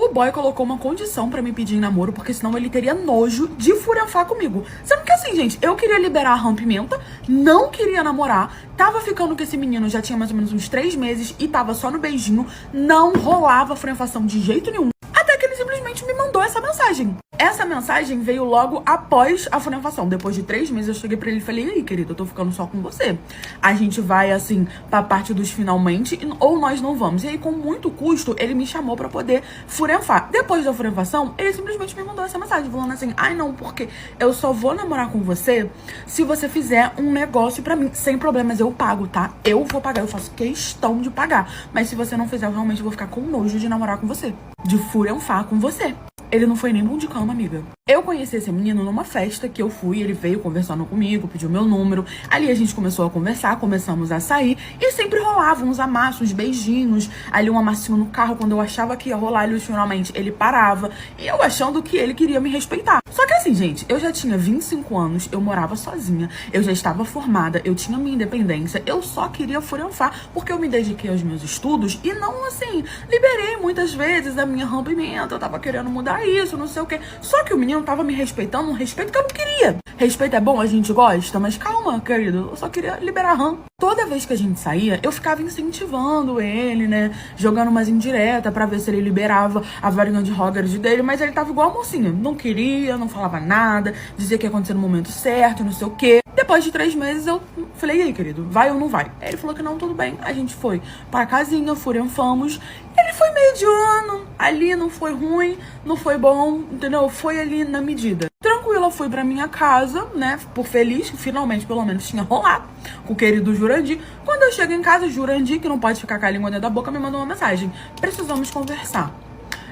o boy colocou uma condição pra me pedir em namoro, porque senão ele teria nojo de furanfar comigo. Sendo que assim, gente, eu queria liberar a rampimenta, não queria namorar, tava ficando com esse menino já tinha mais ou menos uns 3 meses e tava só no beijinho, não rolava furanfação de jeito nenhum. Até que ele simplesmente me mandou essa mensagem. Essa mensagem veio logo após a furanfação. Depois de 3 meses eu cheguei pra ele e falei: e aí, querido, eu tô ficando só com você. A gente vai, assim, pra parte dos finalmente ou nós não vamos. E aí, com muito custo, ele me chamou pra poder furanfar. Depois da furanfação, ele simplesmente me mandou essa mensagem, falando assim: ai, não, porque eu só vou namorar com você se você fizer um negócio pra mim. Sem problemas, eu pago, tá? Eu vou pagar, eu faço questão de pagar. Mas se você não fizer, eu realmente vou ficar com nojo de namorar com você. De furanfar com você. Ele não foi nem bom de cama, amiga. Eu conheci esse menino numa festa que eu fui, ele veio conversando comigo, pediu meu número. Ali a gente começou a conversar, começamos a sair e sempre rolava uns amassos, uns beijinhos, ali um amassinho no carro. Quando eu achava que ia rolar, ele finalmente ele parava. E eu achando que ele queria me respeitar. Só que assim, gente, eu já tinha 25 anos, eu morava sozinha, eu já estava formada, eu tinha minha independência, eu só queria furanfar porque eu me dediquei aos meus estudos e não, assim, liberei muitas vezes a minha rompimento, eu tava querendo mudar isso, não sei o quê. Só que o menino tava me respeitando, um respeito que eu não queria. Respeito é bom, a gente gosta, mas calma, querido, eu só queria liberar ram. Toda vez que a gente saía, eu ficava incentivando ele, né, jogando umas indiretas pra ver se ele liberava a varinha de Hogwarts dele, mas ele tava igual a mocinha, não queria, não falava nada, dizia que ia acontecer no momento certo, não sei o quê. Depois de 3 meses, eu falei: e aí, querido, vai ou não vai? Aí ele falou que não, tudo bem. A gente foi pra casinha, furanfamos. Ele foi mediano, ali não foi ruim, não foi bom, entendeu? Foi ali na medida. Tranquila, fui pra minha casa, né, por feliz, que finalmente, pelo menos, tinha rolado com o querido Jurandir. Quando eu chego em casa, Jurandir, que não pode ficar com a língua dentro da boca, me mandou uma mensagem: precisamos conversar.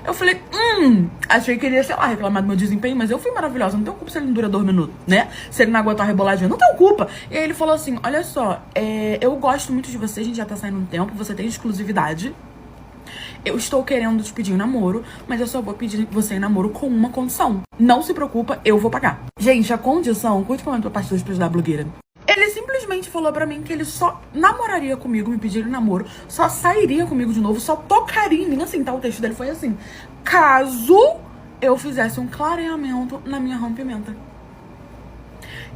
Eu falei, achei que ele ia, sei lá, reclamar do meu desempenho, mas eu fui maravilhosa, não tenho culpa se ele não dura 2 minutos, né? Se ele não aguentar a reboladinha, não tenho culpa. E aí ele falou assim: olha só, eu gosto muito de você, a gente já tá saindo um tempo, você tem exclusividade. Eu estou querendo te pedir em namoro, mas eu só vou pedir você em namoro com uma condição. Não se preocupa, eu vou pagar. Gente, a condição, curte comendo pra parte dos preços da blogueira. Ele simplesmente falou pra mim que ele só namoraria comigo, me pediria em namoro, só sairia comigo de novo, só tocaria em mim, assim, tá? O texto dele foi assim: caso eu fizesse um clareamento na minha rompimenta.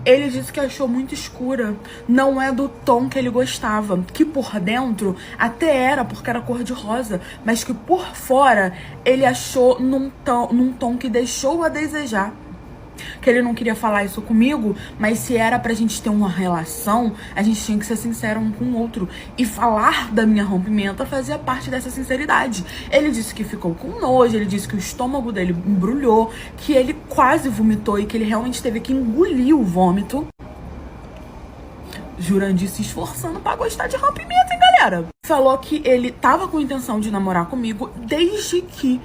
Ele disse que achou muito escura, não é do tom que ele gostava, que por dentro até era, porque era cor de rosa, mas que por fora ele achou num tom que deixou a desejar. Que ele não queria falar isso comigo, mas se era pra gente ter uma relação, a gente tinha que ser sincero um com o outro. E falar da minha rompimenta fazia parte dessa sinceridade. Ele disse que ficou com nojo, ele disse que o estômago dele embrulhou, que ele quase vomitou e que ele realmente teve que engolir o vômito. Jurandir se esforçando pra gostar de rompimento, hein, galera? Falou que ele tava com intenção de namorar comigo desde que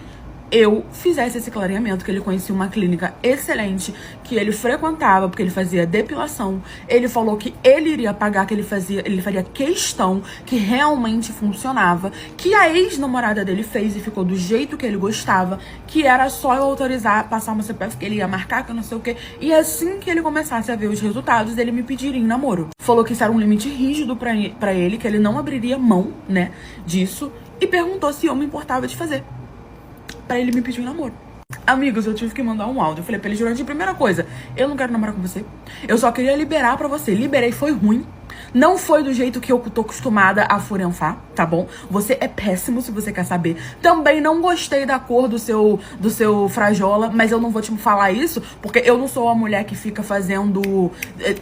eu fizesse esse clareamento, que ele conhecia uma clínica excelente, que ele frequentava, porque ele fazia depilação. Ele falou que ele iria pagar, que ele faria questão, que realmente funcionava, que a ex-namorada dele fez e ficou do jeito que ele gostava, que era só eu autorizar, passar uma CPF, que ele ia marcar, que eu não sei o quê. E assim que ele começasse a ver os resultados, ele me pediria em namoro. Falou que isso era um limite rígido pra ele, que ele não abriria mão, né, disso, e perguntou se eu me importava de fazer. Pra ele me pedir um namoro. Amigos, eu tive que mandar um áudio. Eu falei pra ele: Jurandir, primeira coisa, eu não quero namorar com você. Eu só queria liberar pra você. Liberei, foi ruim. Não foi do jeito que eu tô acostumada a furanfar, tá bom? Você é péssimo, se você quer saber. Também não gostei da cor do seu frajola, mas eu não vou te falar isso, porque eu não sou a mulher que fica fazendo...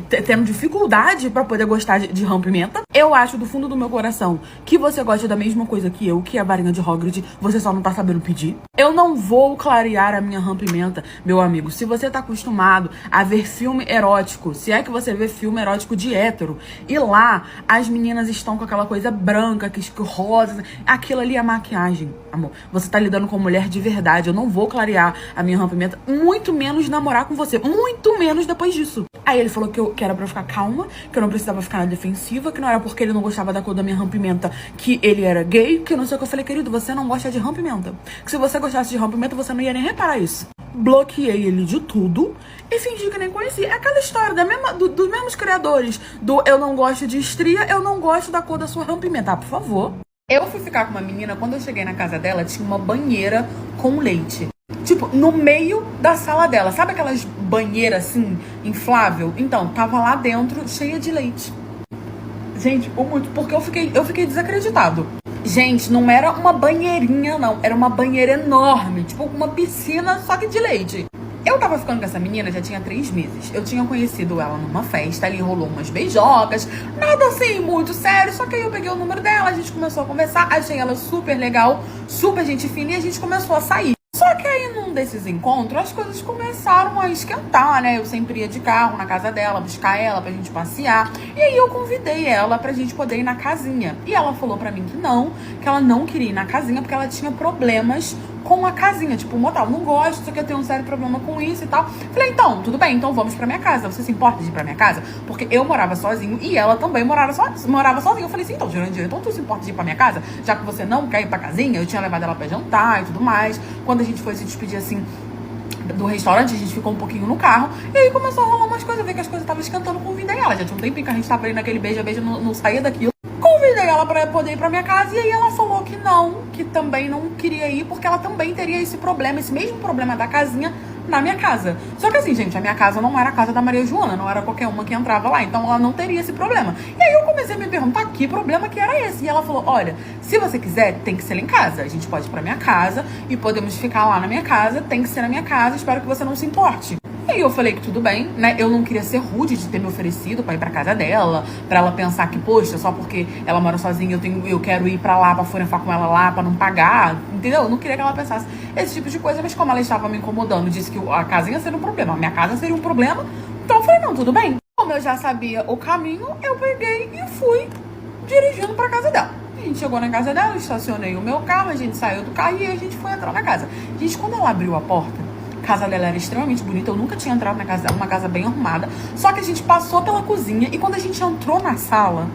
tendo dificuldade pra poder gostar de rompimenta. Eu acho do fundo do meu coração que você gosta da mesma coisa que eu, que é a varinha de Hogwarts, você só não tá sabendo pedir. Eu não vou clarear a minha rompimenta, meu amigo. Se você tá acostumado a ver filme erótico, se é que você vê filme erótico de hétero, e lá as meninas estão com aquela coisa branca, que rosa, aquilo ali é maquiagem, amor. Você tá lidando com mulher de verdade. Eu não vou clarear a minha rompimenta, muito menos namorar com você, muito menos depois disso. Aí ele falou que era pra eu ficar calma, que eu não precisava ficar na defensiva, que não era porque ele não gostava da cor da minha rompimenta que ele era gay, que não sei o que. Eu falei: querido, você não gosta de rompimenta. Que se você gostasse de rompimenta, você não ia nem reparar isso. Bloqueei ele de tudo e fingi que nem conhecia. É aquela história dos mesmos criadores do eu não gosto de estria, eu não gosto da cor da sua rompimenta. Ah, por favor. Eu fui ficar com uma menina, quando eu cheguei na casa dela, tinha uma banheira com leite. Tipo, no meio da sala dela. Sabe aquelas banheiras assim, inflável? Então, tava lá dentro, cheia de leite. Gente, muito, porque eu fiquei desacreditado. Gente, não era uma banheirinha, não. Era uma banheira enorme. Tipo, uma piscina, só que de leite. Eu tava ficando com essa menina já tinha 3 meses. Eu tinha conhecido ela numa festa, ali rolou umas beijocas, nada assim muito sério, só que aí eu peguei o número dela, a gente começou a conversar, achei ela super legal, super gente fina e a gente começou a sair. Só que aí num desses encontros as coisas começaram a esquentar, né? Eu sempre ia de carro na casa dela, buscar ela pra gente passear. E aí eu convidei ela pra gente poder ir na casinha. E ela falou pra mim que ela não queria ir na casinha porque ela tinha problemas com a casinha, tipo, motel, não gosto, só que eu tenho um sério problema com isso e tal. Falei, então, tudo bem, então vamos pra minha casa. Você se importa de ir pra minha casa? Porque eu morava sozinho e ela também morava sozinha. Eu falei assim, então, Jurandir, então tu se importa de ir pra minha casa? Já que você não quer ir pra casinha, eu tinha levado ela pra jantar e tudo mais. Quando a gente foi se despedir, assim, do restaurante, a gente ficou um pouquinho no carro. E aí começou a rolar umas coisas, ver que as coisas estavam esquentando, convidei ela. Já tinha um tempinho que a gente tava ali naquele beija-beija, não saía daquilo. Convidei ela pra poder ir pra minha casa e aí ela falou que não, que também não queria ir porque ela também teria esse problema, esse mesmo problema da casinha na minha casa. Só que assim, gente, a minha casa não era a casa da Maria Joana, não era qualquer uma que entrava lá, então ela não teria esse problema. E aí eu comecei a me perguntar que problema que era esse. E ela falou, olha, se você quiser, tem que ser lá em casa. A gente pode ir pra minha casa e podemos ficar lá na minha casa, tem que ser na minha casa, espero que você não se importe. E aí eu falei que tudo bem, né? Eu não queria ser rude de ter me oferecido pra ir pra casa dela, pra ela pensar que, poxa, só porque ela mora sozinha eu quero ir pra lá, pra fotografar com ela lá, pra não pagar, entendeu? Eu não queria que ela pensasse esse tipo de coisa, mas como ela estava me incomodando, disse que a casinha seria um problema, a minha casa seria um problema, então eu falei, não, tudo bem. Como eu já sabia o caminho, eu peguei e fui dirigindo pra casa dela. A gente chegou na casa dela, eu estacionei o meu carro, a gente saiu do carro e a gente foi entrar na casa. Gente, quando ela abriu a porta, a casa dela era extremamente bonita, eu nunca tinha entrado na casa dela, uma casa bem arrumada. Só que a gente passou pela cozinha e quando a gente entrou na sala,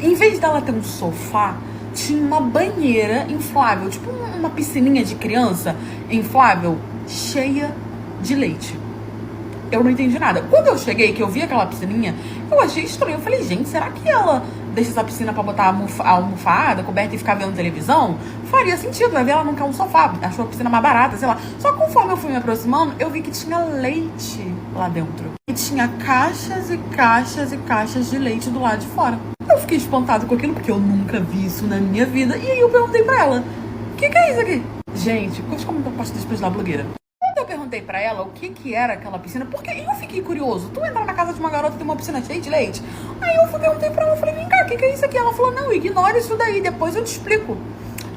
em vez dela ter um sofá, tinha uma banheira inflável, tipo uma piscininha de criança inflável, cheia de leite. Eu não entendi nada. Quando eu cheguei, que eu vi aquela piscininha, eu achei estranho. Eu falei, gente, será que ela deixa essa piscina pra botar a almofada, coberta e ficar vendo televisão? Faria sentido, vai ver, ela não quer um sofá, achou a piscina mais barata, sei lá. Só que conforme eu fui me aproximando, eu vi que tinha leite lá dentro. E tinha caixas e caixas e caixas de leite do lado de fora. Eu fiquei espantado com aquilo, porque eu nunca vi isso na minha vida. E aí eu perguntei pra ela, o que é isso aqui? Gente, como eu posso depois da blogueira? Eu perguntei pra ela o que era aquela piscina, porque eu fiquei curioso. Tu entrar na casa de uma garota e tem uma piscina cheia de leite? Aí eu perguntei pra ela, falei, vem cá, o que é isso aqui? Ela falou, não, ignora isso daí, depois eu te explico.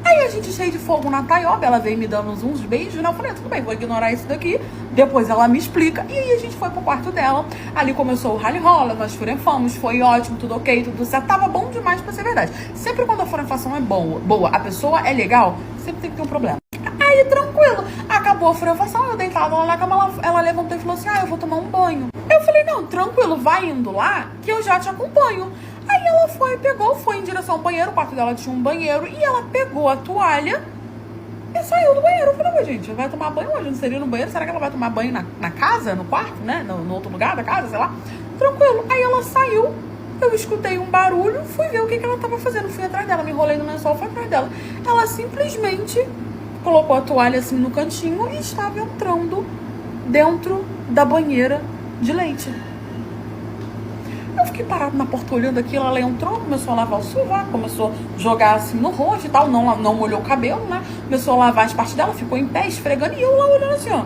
Aí a gente cheio de fogo na taioba, ela veio me dando uns beijos, né? Eu falei, tudo bem, vou ignorar isso daqui, depois ela me explica. E aí a gente foi pro quarto dela, ali começou o rally rola, nós furefamos, foi ótimo, tudo ok, tudo certo, tava bom demais pra ser verdade. Sempre quando a furefação é boa, a pessoa é legal, sempre tem que ter um problema. Aí, tranquilo, acabou a furefação, eu deitada lá na cama, ela levantou e falou assim, eu vou tomar um banho. Eu falei, não, tranquilo, vai indo lá, que eu já te acompanho. Aí ela foi em direção ao banheiro, o quarto dela tinha um banheiro, e ela pegou a toalha e saiu do banheiro. Eu falei, gente, vai tomar banho hoje? Não seria no banheiro? Será que ela vai tomar banho na casa, no quarto, né? No outro lugar da casa, sei lá? Tranquilo. Aí ela saiu, eu escutei um barulho, fui ver o que ela tava fazendo. Fui atrás dela, me enrolei no lençol, fui atrás dela. Ela simplesmente colocou a toalha assim no cantinho e estava entrando dentro da banheira de leite. Eu fiquei parado na porta olhando aquilo, ela entrou, começou a lavar o sovaco, começou a jogar assim no rosto e tal, não molhou o cabelo, né? Começou a lavar as partes dela, ficou em pé, esfregando, e eu lá olhando assim, ó.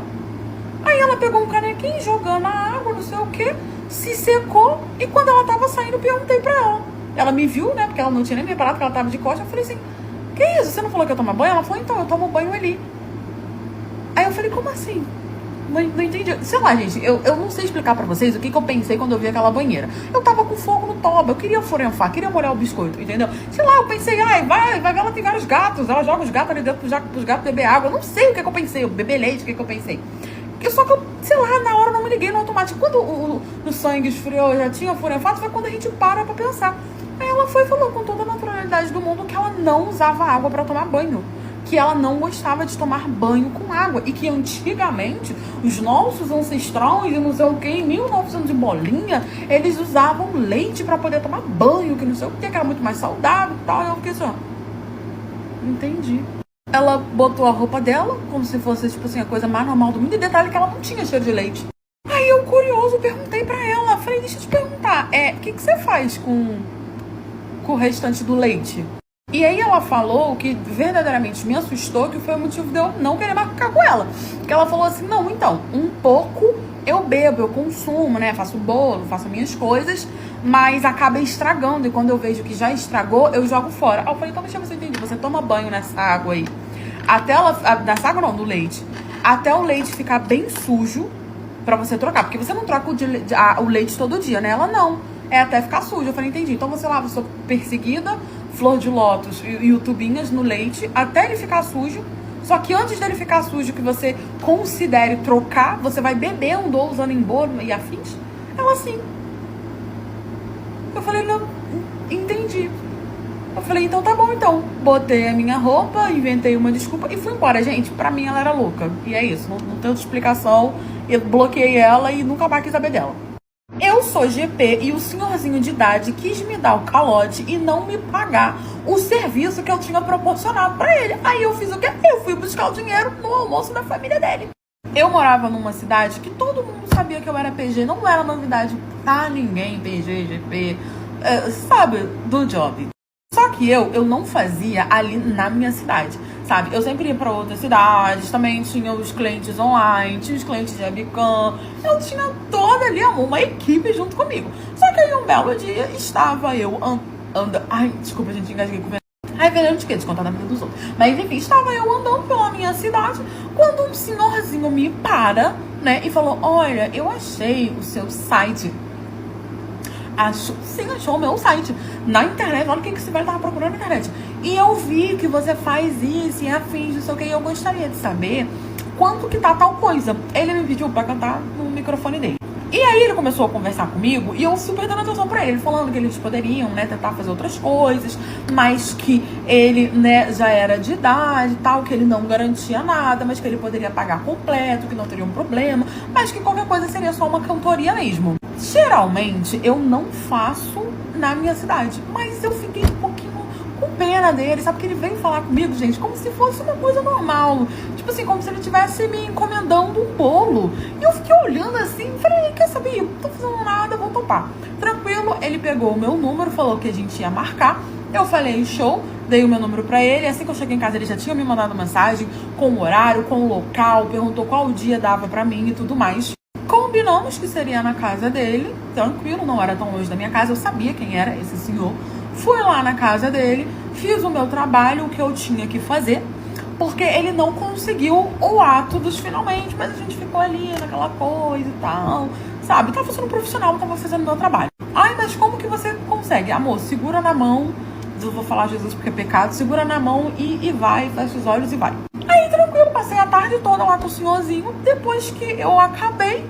Aí ela pegou um canequinho, jogando a água, não sei o que, se secou, e quando ela tava saindo, eu perguntei pra ela. Ela me viu, né, porque ela não tinha nem me reparado que ela tava de costas, eu falei assim, que isso, você não falou que eu tomo banho? Ela falou, então, eu tomo banho ali. Aí eu falei, como assim? Não entendi. Sei lá, gente, eu não sei explicar pra vocês o que eu pensei quando eu vi aquela banheira. Eu tava com fogo no toba, eu queria furenfar, queria molhar o biscoito, entendeu? Sei lá, eu pensei, vai ver, ela tem vários gatos, ela joga os gatos ali dentro pros gatos beber água. Eu não sei o que eu pensei, beber leite, o que eu pensei. Só que eu, sei lá, na hora eu não me liguei no automático. Quando o sangue esfriou, já tinha furenfado, foi quando a gente para pra pensar. Aí ela foi e falou com toda a naturalidade do mundo que ela não usava água pra tomar banho. Que ela não gostava de tomar banho com água. E que antigamente, os nossos ancestrais, não sei o que, em 1900 de bolinha, eles usavam leite pra poder tomar banho, que não sei o que, que era muito mais saudável e tal. E eu fiquei assim, ó, entendi. Ela botou a roupa dela, como se fosse, tipo assim, a coisa mais normal do mundo. E detalhe que ela não tinha cheiro de leite. Aí eu, curioso, perguntei pra ela. Falei, deixa eu te perguntar, o que você faz com o restante do leite? E aí ela falou que verdadeiramente me assustou, que foi o motivo de eu não querer marcar com ela. Que ela falou assim, não, então, um pouco eu bebo, eu consumo, né? Faço bolo, faço minhas coisas, mas acaba estragando. E quando eu vejo que já estragou, eu jogo fora. Aí eu falei, então deixa eu ver se eu entendi. Você toma banho nessa água aí. Até ela... Nessa água não, do leite. Até o leite ficar bem sujo pra você trocar. Porque você não troca o leite todo dia, né? Ela não. É até ficar sujo. Eu falei, entendi. Então você lava sua perseguida, flor de lótus e tubinhas no leite até ele ficar sujo. Só que antes dele ficar sujo, que você considere trocar, você vai bebendo ou usando em bolo e afins? Ela assim. Eu falei, não, entendi. Eu falei, então tá bom, então. Botei a minha roupa, inventei uma desculpa e fui embora. Gente, pra mim ela era louca. E é isso, não tem outra explicação. Eu bloqueei ela e nunca mais quis saber dela. Eu sou GP e o senhorzinho de idade quis me dar o calote e não me pagar o serviço que eu tinha proporcionado pra ele. Aí eu fiz o quê? Eu fui buscar o dinheiro no almoço da família dele. Eu morava numa cidade que todo mundo sabia que eu era PG. Não era novidade pra ninguém, PG, GP, sabe, do job. Só que eu não fazia ali na minha cidade, sabe? Eu sempre ia pra outras cidades, também tinha os clientes online, tinha os clientes de webcam. Eu tinha toda ali uma equipe junto comigo. Só que aí um belo dia estava eu andando... Ai, desculpa, gente, engasguei com... Ai, velho, de quê? De contar da vida dos outros. Mas enfim, estava eu andando pela minha cidade quando um senhorzinho me para, né? E falou, olha, eu achei o seu site... achou o meu site na internet. Olha o que esse velho tava procurando na internet. E eu vi que você faz isso e afins, não sei o que. E eu gostaria de saber quanto que tá tal coisa. Ele me pediu pra cantar no microfone dele. E aí ele começou a conversar comigo e eu super dando atenção pra ele, falando que eles poderiam, né, tentar fazer outras coisas, mas que ele, né, já era de idade e tal, que ele não garantia nada, mas que ele poderia pagar completo, que não teria um problema, mas que qualquer coisa seria só uma cantoria mesmo. Geralmente eu não faço na minha cidade, mas eu fiquei um pouquinho com pena dele, sabe? Que ele veio falar comigo, gente, como se fosse uma coisa normal. Tipo assim, como se ele estivesse me encomendando um bolo. E eu fiquei olhando assim, falei, quer saber? Eu não tô fazendo nada, vou topar. Tranquilo, ele pegou o meu número, falou que a gente ia marcar. Eu falei, show, dei o meu número pra ele. Assim que eu cheguei em casa, ele já tinha me mandado mensagem com o horário, com o local, perguntou qual dia dava pra mim e tudo mais. Combinamos que seria na casa dele, tranquilo, não era tão longe da minha casa, eu sabia quem era esse senhor. Fui lá na casa dele, fiz o meu trabalho, o que eu tinha que fazer, porque ele não conseguiu o ato dos finalmente, mas a gente ficou ali naquela coisa e tal, sabe? Tava sendo profissional, tava fazendo o meu trabalho. Ai, mas como que você consegue? Amor, segura na mão, eu vou falar Jesus porque é pecado, segura na mão e vai, fecha os olhos e vai. Aí, tranquilo, passei a tarde toda lá com o senhorzinho, depois que eu acabei,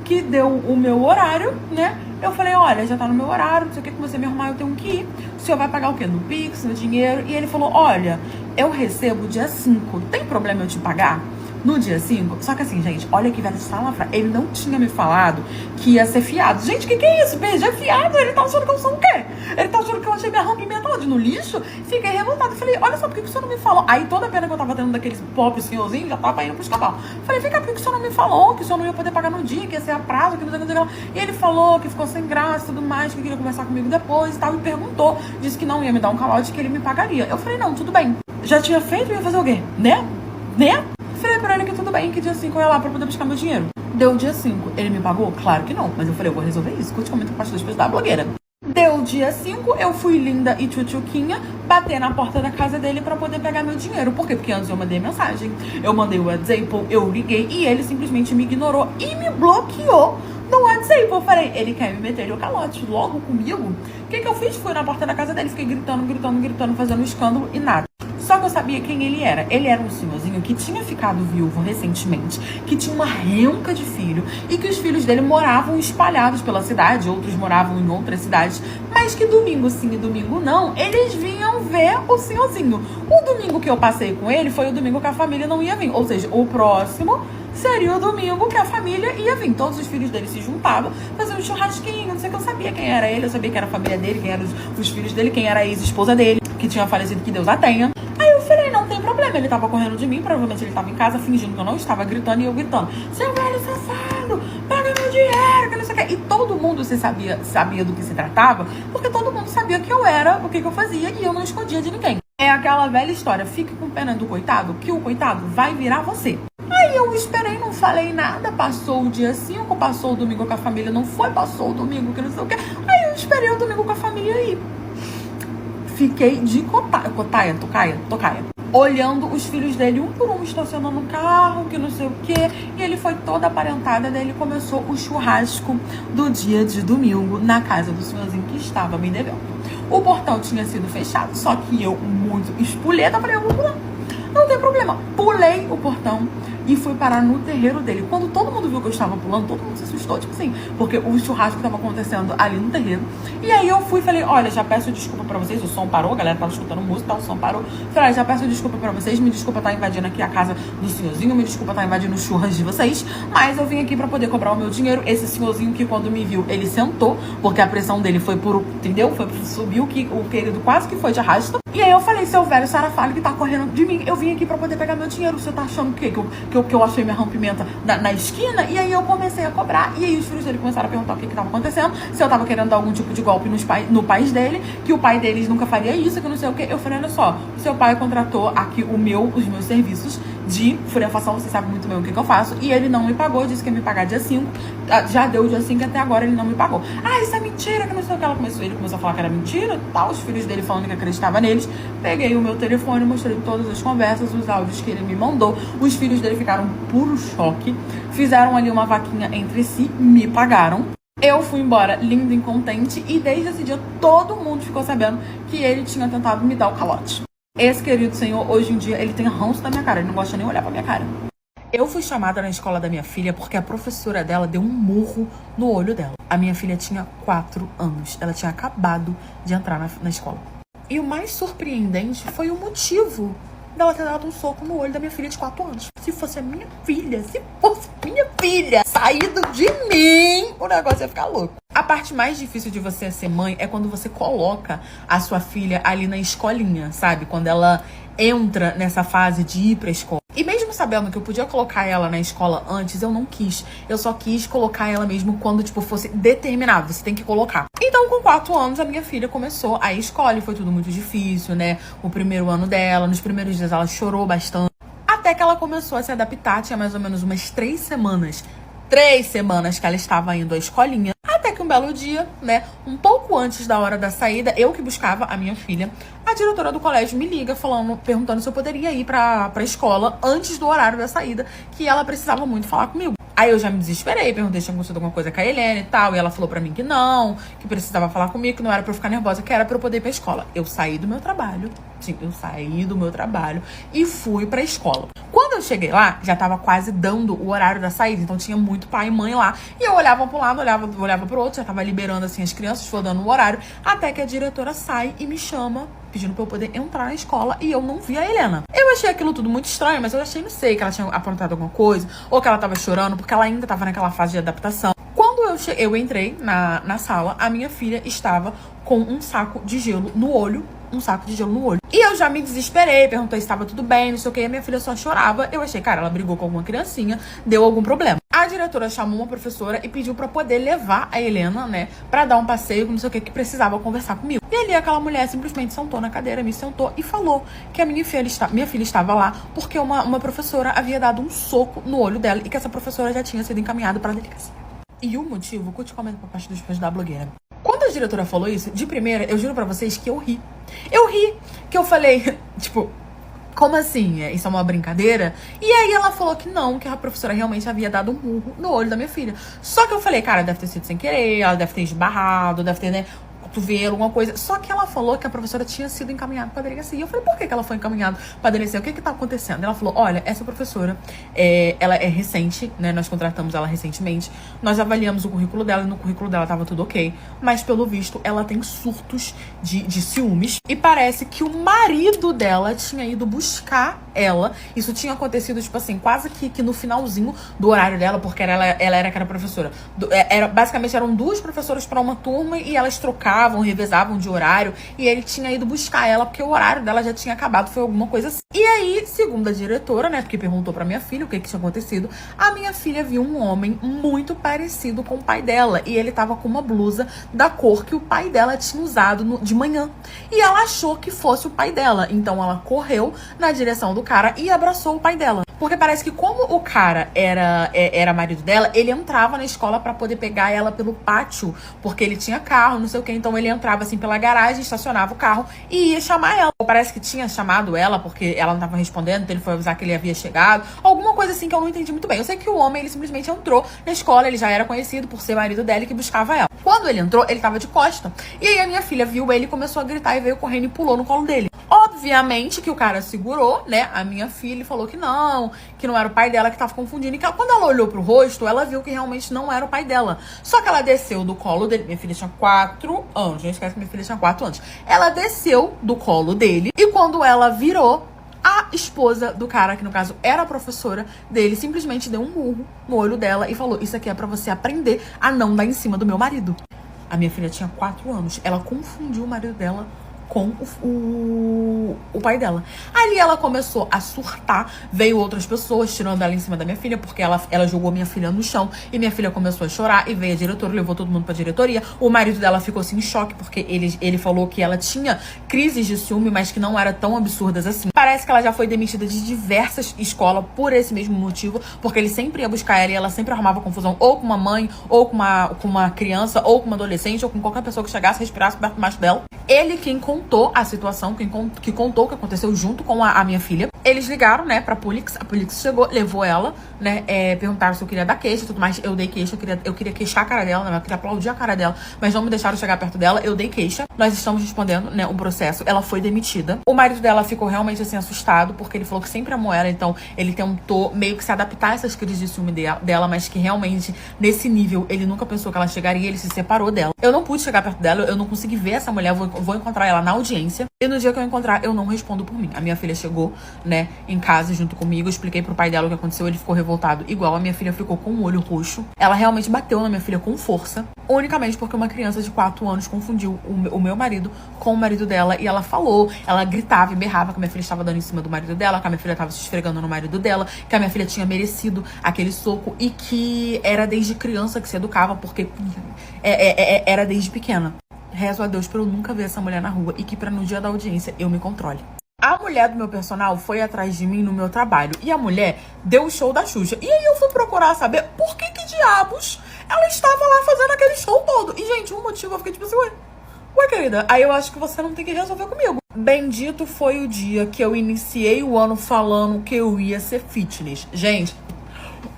que deu o meu horário, né? Eu falei, olha, já tá no meu horário, não sei o que você me arrumar, eu tenho que ir. O senhor vai pagar o quê? No Pix, no dinheiro? E ele falou, olha, eu recebo dia 5, tem problema eu te pagar? No dia 5? Só que assim, gente, olha que velho salafra. Ele não tinha me falado que ia ser fiado. Gente, que é isso? Beijo, é fiado? Ele tá achando que eu sou o quê? Ele tá achando que eu achei minha rompimento onde? No lixo? Fiquei revoltada. Falei, olha só, por que o senhor não me falou? Aí toda a pena que eu tava tendo daqueles pop senhorzinho, já tava indo pro escambau. Falei, vem cá, por que o senhor não me falou? Que o senhor não ia poder pagar no dia, que ia ser a prazo, que não sei o que, não sei o que. E ele falou que ficou sem graça e tudo mais, que queria conversar comigo depois e tal. E perguntou, disse que não ia me dar um calote, que ele me pagaria. Eu falei, não, tudo bem. Já tinha feito, ia fazer o quê? Né? Falei pra ele que tudo bem, que dia 5 eu ia lá pra poder buscar meu dinheiro. Deu o dia 5. Ele me pagou? Claro que não. Mas eu falei, eu vou resolver isso. Curte, comenta, compartilha depois da blogueira. Deu o dia 5, eu fui linda e tchutchuquinha bater na porta da casa dele pra poder pegar meu dinheiro. Por quê? Porque antes eu mandei mensagem, eu mandei o WhatsApp, eu liguei e ele simplesmente me ignorou e me bloqueou no WhatsApp. Eu falei, ele quer me meter o calote logo comigo? O que eu fiz? Fui na porta da casa dele, fiquei gritando, fazendo escândalo e nada. Só que eu sabia quem ele era. Ele era um senhorzinho que tinha ficado viúvo recentemente, que tinha uma renca de filho e que os filhos dele moravam espalhados pela cidade, outros moravam em outras cidades, mas que domingo sim e domingo não, eles vinham ver o senhorzinho. O domingo que eu passei com ele foi o domingo que a família não ia vir, ou seja, o próximo seria o domingo que a família ia vir. Todos os filhos dele se juntavam, faziam um churrasquinho, não sei o que, eu sabia quem era ele, eu sabia quem era a família dele, quem eram os filhos dele, quem era a ex-esposa dele, que tinha falecido, que Deus a tenha. Aí eu falei, não tem problema. problema. Ele tava correndo de mim, provavelmente ele tava em casa fingindo que eu não estava gritando e eu gritando: seu velho safado, paga meu dinheiro, que não sei o que. E todo mundo sabia do que se tratava, porque todo mundo sabia que eu era, o que eu fazia, e eu não escondia de ninguém. É aquela velha história, fique com pena do coitado, que o coitado vai virar você. Aí eu esperei, não falei nada, passou o dia 5, passou o domingo com a família, não foi, passou o domingo que não sei o que. Aí eu esperei o domingo com a família e fiquei de tocaia, olhando os filhos dele um por um estacionando no carro, que não sei o que. E ele foi toda aparentada, daí ele começou o churrasco do dia de domingo na casa do senhorzinho que estava me devendo. O portão tinha sido fechado, só que eu, muito espoleta, falei: eu vou pular, não tem problema. Pulei o portão e fui parar no terreiro dele. Quando todo mundo viu que eu estava pulando, todo mundo se assustou, tipo assim, porque o churrasco estava acontecendo ali no terreiro. E aí eu fui e falei: olha, já peço desculpa pra vocês, o som parou, a galera tava escutando música, o som parou. Falei: já peço desculpa pra vocês, me desculpa estar invadindo aqui a casa do senhorzinho, me desculpa estar invadindo os churras de vocês, mas eu vim aqui pra poder cobrar o meu dinheiro. Esse senhorzinho que quando me viu, ele sentou, porque a pressão dele foi por, entendeu? Subiu, que o querido quase que foi de arrasta. E aí eu falei: seu velho sarafalho que tá correndo de mim, eu vim aqui pra poder pegar meu dinheiro, você tá achando o quê? Que eu achei minha rompimenta na esquina? E aí eu comecei a cobrar, e aí os filhos dele começaram a perguntar o que tava acontecendo, se eu tava querendo dar algum tipo de golpe no pai dele, que o pai deles nunca faria isso, que não sei o que. Eu falei: olha só, seu pai contratou aqui os meus serviços de furefação, você sabe muito bem o que eu faço, e ele não me pagou, disse que ia me pagar dia 5, já deu dia 5 e até agora ele não me pagou. Ah, isso é mentira, que não sei o que. Ele começou a falar que era mentira, tal, os filhos dele falando que acreditava neles. Peguei o meu telefone, mostrei todas as conversas, os áudios que ele me mandou. Os filhos dele ficaram puro choque, fizeram ali uma vaquinha entre si, me pagaram. Eu fui embora linda e contente, e desde esse dia todo mundo ficou sabendo que ele tinha tentado me dar o calote. Esse querido senhor, hoje em dia, ele tem ranço da minha cara, ele não gosta nem de olhar pra minha cara. Eu fui chamada na escola da minha filha porque a professora dela deu um murro no olho dela. A minha filha tinha 4 anos, ela tinha acabado de entrar na escola. E o mais surpreendente foi o motivo dela ter dado um soco no olho da minha filha de 4 anos. Se fosse minha filha saído de mim, o negócio ia ficar louco. A parte mais difícil de você ser mãe é quando você coloca a sua filha ali na escolinha, sabe? Quando ela entra nessa fase de ir pra escola. E mesmo sabendo que eu podia colocar ela na escola antes, eu não quis. Eu só quis colocar ela mesmo quando, tipo, fosse determinado. Você tem que colocar. Então, com 4 anos, a minha filha começou a escola e foi tudo muito difícil, né? O primeiro ano dela, nos primeiros dias ela chorou bastante. Até que ela começou a se adaptar, tinha mais ou menos umas 3 semanas. 3 semanas que ela estava indo à escolinha. Até que um belo dia, né, um pouco antes da hora da saída, eu que buscava a minha filha, a diretora do colégio me liga perguntando se eu poderia ir pra escola antes do horário da saída, que ela precisava muito falar comigo. Aí eu já me desesperei, perguntei se tinha acontecido alguma coisa com a Helena e tal, e ela falou pra mim que não, que precisava falar comigo, que não era pra eu ficar nervosa, que era pra eu poder ir pra escola. Eu saí do meu trabalho, e fui pra escola. Quando eu cheguei lá, já tava quase dando o horário da saída, então tinha muito pai e mãe lá, e eu olhava pro lado, olhava pro outro, já tava liberando assim as crianças, foi dando o horário, até que a diretora sai e me chama, pedindo pra eu poder entrar na escola, e eu não vi a Helena. Eu achei aquilo tudo muito estranho, mas eu achei, não sei, que ela tinha aprontado alguma coisa, ou que ela tava chorando, porque ela ainda tava naquela fase de adaptação. Quando eu entrei na sala, a minha filha estava com um saco de gelo no olho, E eu já me desesperei, perguntei se estava tudo bem, não sei o que, e a minha filha só chorava. Eu achei, cara, ela brigou com alguma criancinha, deu algum problema. A diretora chamou uma professora e pediu pra poder levar a Helena, né, pra dar um passeio, não sei o que precisava conversar comigo. E ali aquela mulher simplesmente sentou na cadeira, me sentou e falou que a minha filha estava lá porque uma professora havia dado um soco no olho dela e que essa professora já tinha sido encaminhada pra delegacia. E o motivo, curte e comenta pra parte dos fãs da blogueira. Quando a diretora falou isso, de primeira, eu juro pra vocês que eu ri. Eu ri, que eu falei, tipo, como assim? Isso é uma brincadeira? E aí ela falou que não, que a professora realmente havia dado um murro no olho da minha filha. Só que eu falei, cara, deve ter sido sem querer, ela deve ter esbarrado, deve ter, né, cotovelo, alguma coisa. Só que ela falou que a professora tinha sido encaminhada pra delegacia. E eu falei, por que ela foi encaminhada pra delegacia? O que tá acontecendo? Ela falou, olha, essa professora, ela é recente, né? Nós contratamos ela recentemente. Nós avaliamos o currículo dela e no currículo dela tava tudo ok. Mas, pelo visto, ela tem surtos de ciúmes. E parece que o marido dela tinha ido buscar ela. Isso tinha acontecido, tipo assim, quase que no finalzinho do horário dela, porque ela era aquela professora. Basicamente, eram 2 professoras pra uma turma e elas trocaram. trocavam, revezavam de horário, e ele tinha ido buscar ela porque o horário dela já tinha acabado, foi alguma coisa assim. E aí, segundo a diretora, né, porque perguntou pra minha filha o que tinha acontecido, a minha filha viu um homem muito parecido com o pai dela, e ele tava com uma blusa da cor que o pai dela tinha usado de manhã. E ela achou que fosse o pai dela, então ela correu na direção do cara e abraçou o pai dela. Porque parece que como o cara era marido dela, ele entrava na escola pra poder pegar ela pelo pátio, porque ele tinha carro, não sei o que, então ele entrava assim pela garagem, estacionava o carro e ia chamar ela. Ou parece que tinha chamado ela porque ela não tava respondendo, então ele foi avisar que ele havia chegado, alguma coisa assim que eu não entendi muito bem. Eu sei que o homem, ele simplesmente entrou na escola, ele já era conhecido por ser marido dela e que buscava ela. Quando ele entrou, ele tava de costa, e aí a minha filha viu ele, começou a gritar e veio correndo e pulou no colo dele. Obviamente que o cara segurou, né, a minha filha e falou que não era o pai dela, que tava confundindo. E que quando ela olhou pro rosto, ela viu que realmente não era o pai dela. Só que ela desceu do colo dele. Minha filha tinha 4 anos. Não esquece que minha filha tinha 4 anos. Ela desceu do colo dele. E quando ela virou, a esposa do cara, que no caso era a professora dele, simplesmente deu um murro no olho dela e falou: isso aqui é pra você aprender a não dar em cima do meu marido. A minha filha tinha 4 anos. Ela confundiu o marido dela com o pai dela. Ali ela começou a surtar, veio outras pessoas tirando ela em cima da minha filha, porque ela jogou minha filha no chão, e minha filha começou a chorar, e veio a diretora, levou todo mundo pra diretoria. O marido dela ficou assim em choque, porque ele falou que ela tinha crises de ciúme, mas que não eram tão absurdas assim. Parece que ela já foi demitida de diversas escolas por esse mesmo motivo, porque ele sempre ia buscar ela e ela sempre arrumava confusão, ou com uma mãe, ou com uma criança, ou com uma adolescente, ou com qualquer pessoa que chegasse, respirasse perto do macho dela. Ele quem contou a situação, que contou o que aconteceu junto com a minha filha. Eles ligaram, né, pra Polix. A Polix chegou, levou ela, né, perguntaram se eu queria dar queixa e tudo mais. Eu dei queixa, eu queria queixar a cara dela, né, eu queria aplaudir a cara dela, mas não me deixaram chegar perto dela. Eu dei queixa. Nós estamos respondendo, né, um processo. Ela foi demitida. O marido dela ficou realmente, assim, assustado, porque ele falou que sempre amou ela, então ele tentou meio que se adaptar a essas crises de ciúme dela, mas que realmente, nesse nível, ele nunca pensou que ela chegaria, ele se separou dela. Eu não pude chegar perto dela, eu não consegui ver essa mulher, vou encontrar ela na audiência, e no dia que eu encontrar, eu não respondo por mim. A minha filha chegou, né, em casa junto comigo, eu expliquei pro pai dela o que aconteceu, ele ficou revoltado igual. A minha filha ficou com o olho roxo. Ela realmente bateu na minha filha com força, unicamente porque uma criança de 4 anos confundiu o meu marido com o marido dela, e ela falou, ela gritava e berrava que a minha filha estava dando em cima do marido dela, que a minha filha estava se esfregando no marido dela, que a minha filha tinha merecido aquele soco, e que era desde criança que se educava, porque era desde pequena. Rezo a Deus pra eu nunca ver essa mulher na rua, e que pra no dia da audiência eu me controle. A mulher do meu personal foi atrás de mim no meu trabalho, e a mulher deu o show da Xuxa. E aí eu fui procurar saber por que diabos ela estava lá fazendo aquele show todo. E, gente, um motivo eu fiquei tipo assim, ué, querida, aí eu acho que você não tem que resolver comigo. Bendito foi o dia que eu iniciei o ano falando que eu ia ser fitness. Gente,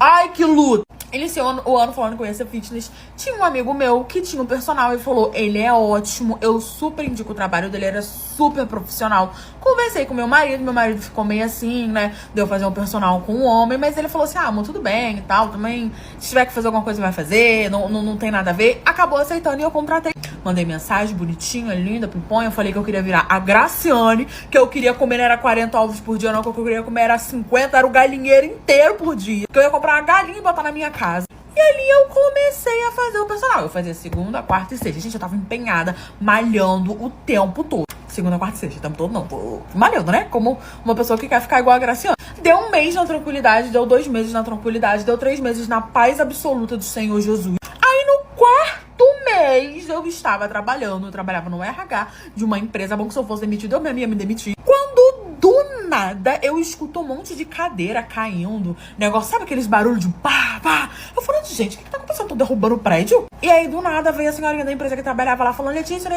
ai, que luta! Iniciou o ano falando que eu ia ser fitness. Tinha um amigo meu que tinha um personal e falou: ele é ótimo, eu super indico o trabalho dele, era super profissional. Conversei com meu marido ficou meio assim, né? Deu fazer um personal com um homem, mas ele falou assim: ah, amor, tudo bem e tal, também. Se tiver que fazer alguma coisa, vai fazer, não tem nada a ver. Acabou aceitando e eu contratei. Mandei mensagem bonitinha, linda, pimponha. Eu falei que eu queria virar a Graciane, que eu queria comer era 40 ovos por dia, não, que eu queria comer era 50, era o galinheiro inteiro por dia. Que eu ia comprar uma galinha e botar na minha casa. E ali eu comecei a fazer o personal. Eu fazia segunda, quarta e sexta. Gente, eu tava empenhada, malhando o tempo todo. Segunda, quarta e sexta, o tempo todo não. Tô malhando, né? Como uma pessoa que quer ficar igual a Graciane. Deu 1 mês na tranquilidade, deu 2 meses na tranquilidade, deu 3 meses na paz absoluta do Senhor Jesus. Aí no quarto mês eu estava trabalhando. Eu trabalhava no RH de uma empresa. Bom que se eu fosse demitido, eu mesmo ia me demitir. Quando do nada eu escuto um monte de cadeira caindo. Negócio, sabe aqueles barulhos de pá, pá? Eu falando, gente, o que tá acontecendo? Tô derrubando o prédio? E aí do nada veio a senhorinha da empresa que trabalhava lá falando: Letícia,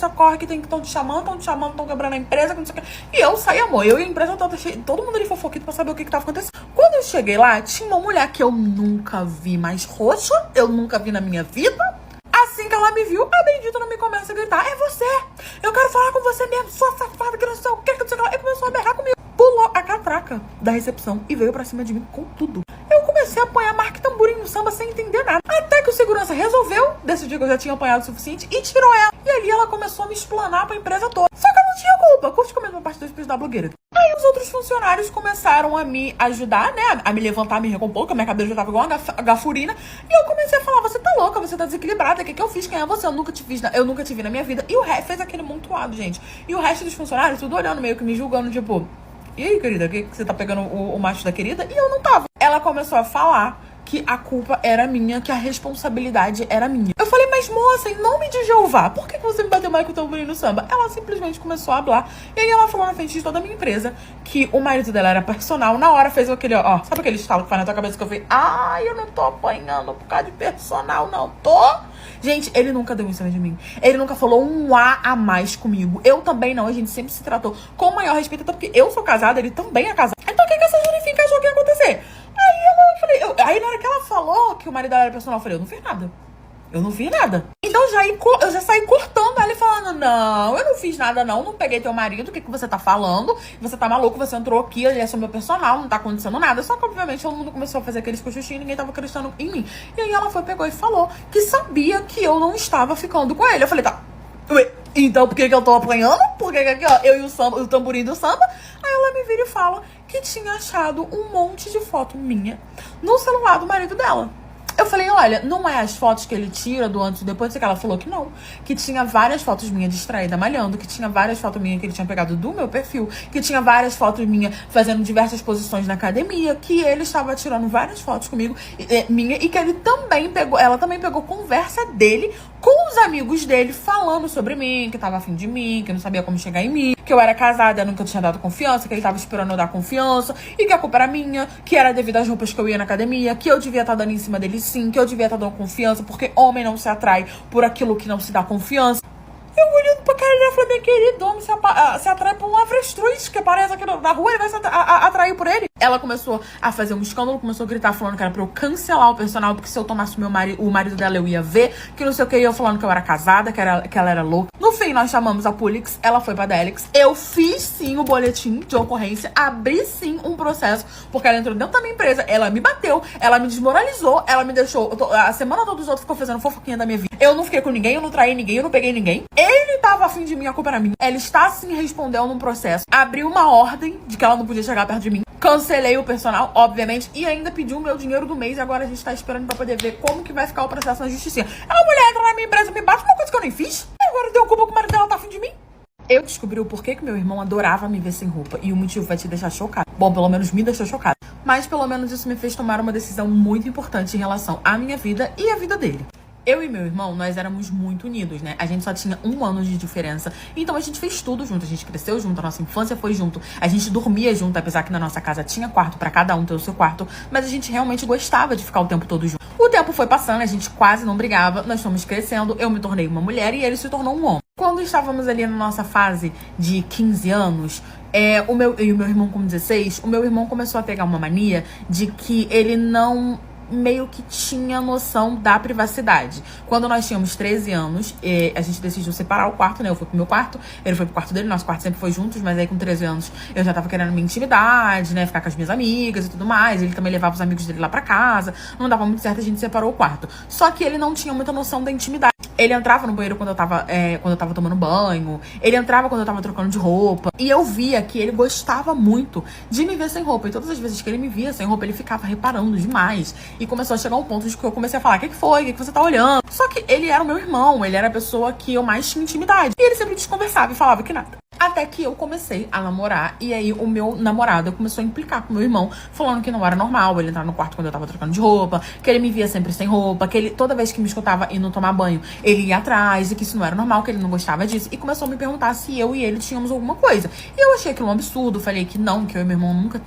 corre que estão te chamando, estão quebrando a empresa, que não sei o que. E eu saí, amor. Eu e a empresa toda, todo mundo ali fofoquito pra saber o que tava acontecendo. Quando eu cheguei lá, tinha uma mulher que eu nunca vi mais roxa, eu nunca vi na minha vida. Assim que ela me viu, a bendita não me começa a gritar: é você! Eu quero falar com você mesmo, sua safada, que não sei o que não sei o que. E começou a berrar comigo. Pulou a catraca da recepção e veio pra cima de mim com tudo. Eu comecei a apanhar marca e tamborim no samba sem entender nada. Até que o segurança resolveu, decidiu que eu já tinha apanhado o suficiente e tirou ela. E ali ela começou a me explanar pra empresa toda. Só que eu não tinha culpa. Curte comigo uma parte 2 da blogueira. Aí os outros funcionários começaram a me ajudar, né? A me levantar, a me recompor, porque a minha cabeça já tava igual uma gafurina. E eu comecei a falar, você tá louca, você tá desequilibrada, o que eu fiz? Quem é você? Eu nunca te vi na minha vida. E o resto fez aquele montuado, gente. E o resto dos funcionários, tudo olhando, meio que me julgando, tipo... E aí, querida, que você tá pegando o macho da querida? E eu não tava. Ela começou a falar que a culpa era minha, que a responsabilidade era minha. Eu falei, mas moça, em nome de Jeová, por que você me bateu mais com o tamborim no samba? Ela simplesmente começou a hablar. E aí ela falou na frente de toda a minha empresa que o marido dela era personal. Na hora fez aquele, ó, sabe aquele estalo que faz na tua cabeça que eu falei, ai, eu não tô apanhando por causa de personal, não tô. Gente, ele nunca deu em cima de mim. Ele nunca falou um a mais comigo. Eu também não. A gente sempre se tratou com o maior respeito, até porque eu sou casada, ele também é casado. Então o que essa Jurifica achou que ia acontecer? Aí na hora que ela falou que o marido dela era personal, eu falei, eu não fiz nada. Eu não vi nada. Então eu já saí cortando ela e falando, não, eu não fiz nada não peguei teu marido, o que você tá falando? Você tá maluco, você entrou aqui, ele é só meu personal, não tá acontecendo nada. Só que obviamente todo mundo começou a fazer aqueles cochuchinhos e ninguém tava acreditando em mim. E aí ela pegou e falou que sabia que eu não estava ficando com ele. Eu falei, tá, então por que eu tô apanhando? Porque aqui, ó, eu e o tamborim do samba. Aí ela me vira e fala que tinha achado um monte de foto minha no celular do marido dela. Eu falei, olha, não é as fotos que ele tira do antes e depois, que ela falou que não. Que tinha várias fotos minhas distraída malhando, que tinha várias fotos minhas que ele tinha pegado do meu perfil, que tinha várias fotos minhas fazendo diversas posições na academia, que ele estava tirando várias fotos comigo, minha, e que ele também pegou, ela também pegou conversa dele com os amigos dele falando sobre mim, que tava afim de mim, que não sabia como chegar em mim, que eu era casada, nunca tinha dado confiança, que ele tava esperando eu dar confiança, e que a culpa era minha, que era devido às roupas que eu ia na academia, que eu devia estar dando em cima dele sim, que eu devia estar dando confiança, porque homem não se atrai por aquilo que não se dá confiança. Eu olhando pra cara dela e falei, meu querido, homem se atrai por um avestruz que aparece aqui na rua, ele vai se atrair por ele. Ela começou a fazer um escândalo, começou a gritar falando que era pra eu cancelar o personal, porque se eu tomasse o marido dela eu ia ver, que não sei o que, eu falando que eu era casada, que ela era louca. No fim, nós chamamos a Polix, ela foi pra Delix. Eu fiz sim o boletim de ocorrência, abri sim um processo, porque ela entrou dentro da minha empresa, ela me bateu, ela me desmoralizou, ela me deixou, a semana toda os outros ficou fazendo fofoquinha da minha vida. Eu não fiquei com ninguém, eu não traí ninguém, eu não peguei ninguém. Ele tava afim de mim, a culpa era minha. Ela está sim respondendo num processo. Abriu uma ordem de que ela não podia chegar perto de mim. Cancelei o personal, obviamente, e ainda pediu o meu dinheiro do mês. Agora a gente tá esperando pra poder ver como que vai ficar o processo na justiça. A mulher entra na minha empresa, me bate uma coisa que eu nem fiz. E agora deu culpa que o marido dela tá afim de mim. Eu descobri o porquê que meu irmão adorava me ver sem roupa. E o motivo vai te deixar chocado. Bom, pelo menos me deixou chocado. Mas pelo menos isso me fez tomar uma decisão muito importante em relação à minha vida e à vida dele. Eu e meu irmão, nós éramos muito unidos, né? A gente só tinha 1 ano de diferença. Então a gente fez tudo junto. A gente cresceu junto, a nossa infância foi junto. A gente dormia junto, apesar que na nossa casa tinha quarto pra cada um ter o seu quarto. Mas a gente realmente gostava de ficar o tempo todo junto. O tempo foi passando, a gente quase não brigava. Nós fomos crescendo, eu me tornei uma mulher e ele se tornou um homem. Quando estávamos ali na nossa fase de 15 anos... eu e o meu irmão com 16, o meu irmão começou a pegar uma mania de que ele não... meio que tinha noção da privacidade. Quando nós tínhamos 13 anos, a gente decidiu separar o quarto, né? Eu fui pro meu quarto, ele foi pro quarto dele, nosso quarto sempre foi juntos, mas aí com 13 anos eu já tava querendo minha intimidade, né? Ficar com as minhas amigas e tudo mais. Ele também levava os amigos dele lá pra casa. Não dava muito certo, a gente separou o quarto. Só que ele não tinha muita noção da intimidade. Ele entrava no banheiro quando eu tava tomando banho. Ele entrava quando eu tava trocando de roupa. E eu via que ele gostava muito de me ver sem roupa. E todas as vezes que ele me via sem roupa, ele ficava reparando demais. E começou a chegar um ponto de que eu comecei a falar, o que foi? O que você tá olhando? Só que ele era o meu irmão, ele era a pessoa que eu mais tinha intimidade. E ele sempre desconversava e falava que nada. Até que eu comecei a namorar, e aí o meu namorado começou a implicar com o meu irmão, falando que não era normal ele entrar no quarto quando eu tava trocando de roupa, que ele me via sempre sem roupa, que ele, toda vez que me escutava indo tomar banho, ele ia atrás, e que isso não era normal, que ele não gostava disso, e começou a me perguntar se eu e ele tínhamos alguma coisa. E eu achei aquilo um absurdo, falei que não, que eu e meu irmão nunca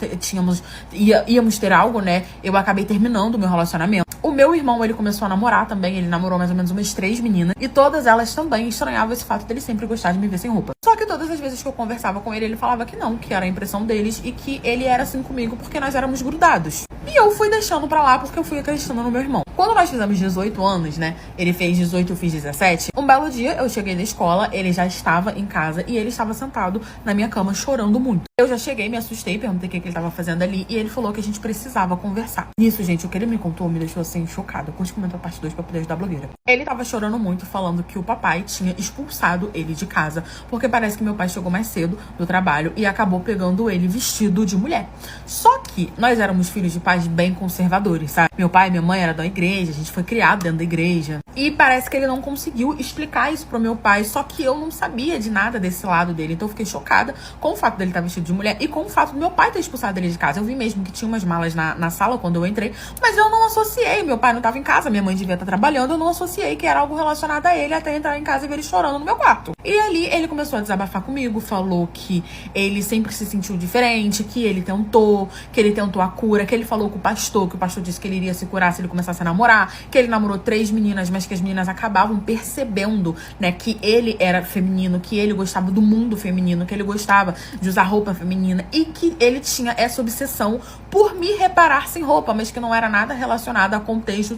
íamos ter algo, né? Eu acabei terminando o meu relacionamento. O meu irmão, ele começou a namorar também, ele namorou mais ou menos umas 3 meninas, e todas elas também estranhavam esse fato dele sempre gostar de me ver sem roupa. Só que todas as vezes que eu conversava com ele, ele falava que não, que era a impressão deles e que ele era assim comigo porque nós éramos grudados. E E eu fui deixando pra lá porque eu fui acreditando no meu irmão. Quando nós fizemos 18 anos, né? Ele fez 18, eu fiz 17. Um belo dia, eu cheguei da escola, ele já estava em casa e ele estava sentado na minha cama chorando muito. Eu já cheguei, me assustei, perguntei o que ele estava fazendo ali e ele falou que a gente precisava conversar. Nisso, gente, o que ele me contou me deixou assim chocada. Curte comentar a parte 2 pra poder ajudar a blogueira. Ele tava chorando muito, falando que o papai tinha expulsado ele de casa, porque parece que meu pai chegou mais cedo do trabalho e acabou pegando ele vestido de mulher. Só que nós éramos filhos de pais bem conservadores, sabe? Meu pai e minha mãe eram da igreja, a gente foi criado dentro da igreja. E parece que ele não conseguiu explicar isso pro meu pai, só que eu não sabia de nada desse lado dele. Então eu fiquei chocada com o fato dele estar vestido de mulher e com o fato do meu pai ter expulsado ele de casa. Eu vi mesmo que tinha umas malas na sala quando eu entrei, mas eu não associei. Meu pai não estava em casa, minha mãe devia estar trabalhando, eu não associei que era algo relacionado a ele até entrar em casa e ver ele chorando no meu quarto. E ali ele começou a desabafar comigo, falou que ele sempre se sentiu diferente, que ele tentou a cura, que ele falou com o pastor, que o pastor disse que ele iria se curar se ele começasse a namorar, que ele namorou 3 meninas, mas que as meninas acabavam percebendo, né, que ele era feminino, que ele gostava do mundo feminino, que ele gostava de usar roupa feminina e que ele tinha essa obsessão por me reparar sem roupa, mas que não era nada relacionado a contexto.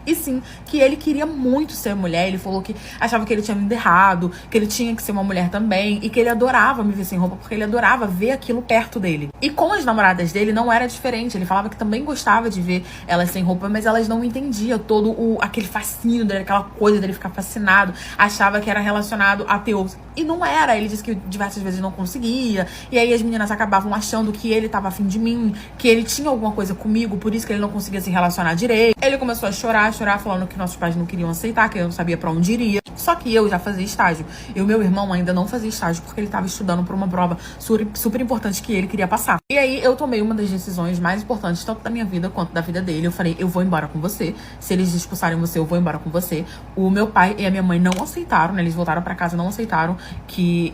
E sim, que ele queria muito ser mulher. Ele falou que achava que ele tinha vindo errado, que ele tinha que ser uma mulher também, e que ele adorava me ver sem roupa, porque ele adorava ver aquilo perto dele. E com as namoradas dele não era diferente. Ele falava que também gostava de ver elas sem roupa, mas elas não entendiam todo aquele fascínio dele, aquela coisa dele ficar fascinado. Achava que era relacionado a ter outros. E não era. Ele disse que diversas vezes não conseguia. E aí as meninas acabavam achando que ele tava afim de mim, que ele tinha alguma coisa comigo, por isso que ele não conseguia se relacionar direito. Ele começou a chorar, falando que nossos pais não queriam aceitar, que eu não sabia pra onde iria. Só que eu já fazia estágio. E o meu irmão ainda não fazia estágio, porque ele tava estudando pra uma prova super importante que ele queria passar. E aí eu tomei uma das decisões mais importantes, tanto da minha vida quanto da vida dele. Eu falei, eu vou embora com você. Se eles expulsarem você, eu vou embora com você. O meu pai e a minha mãe não aceitaram, né? Eles voltaram pra casa, não aceitaram que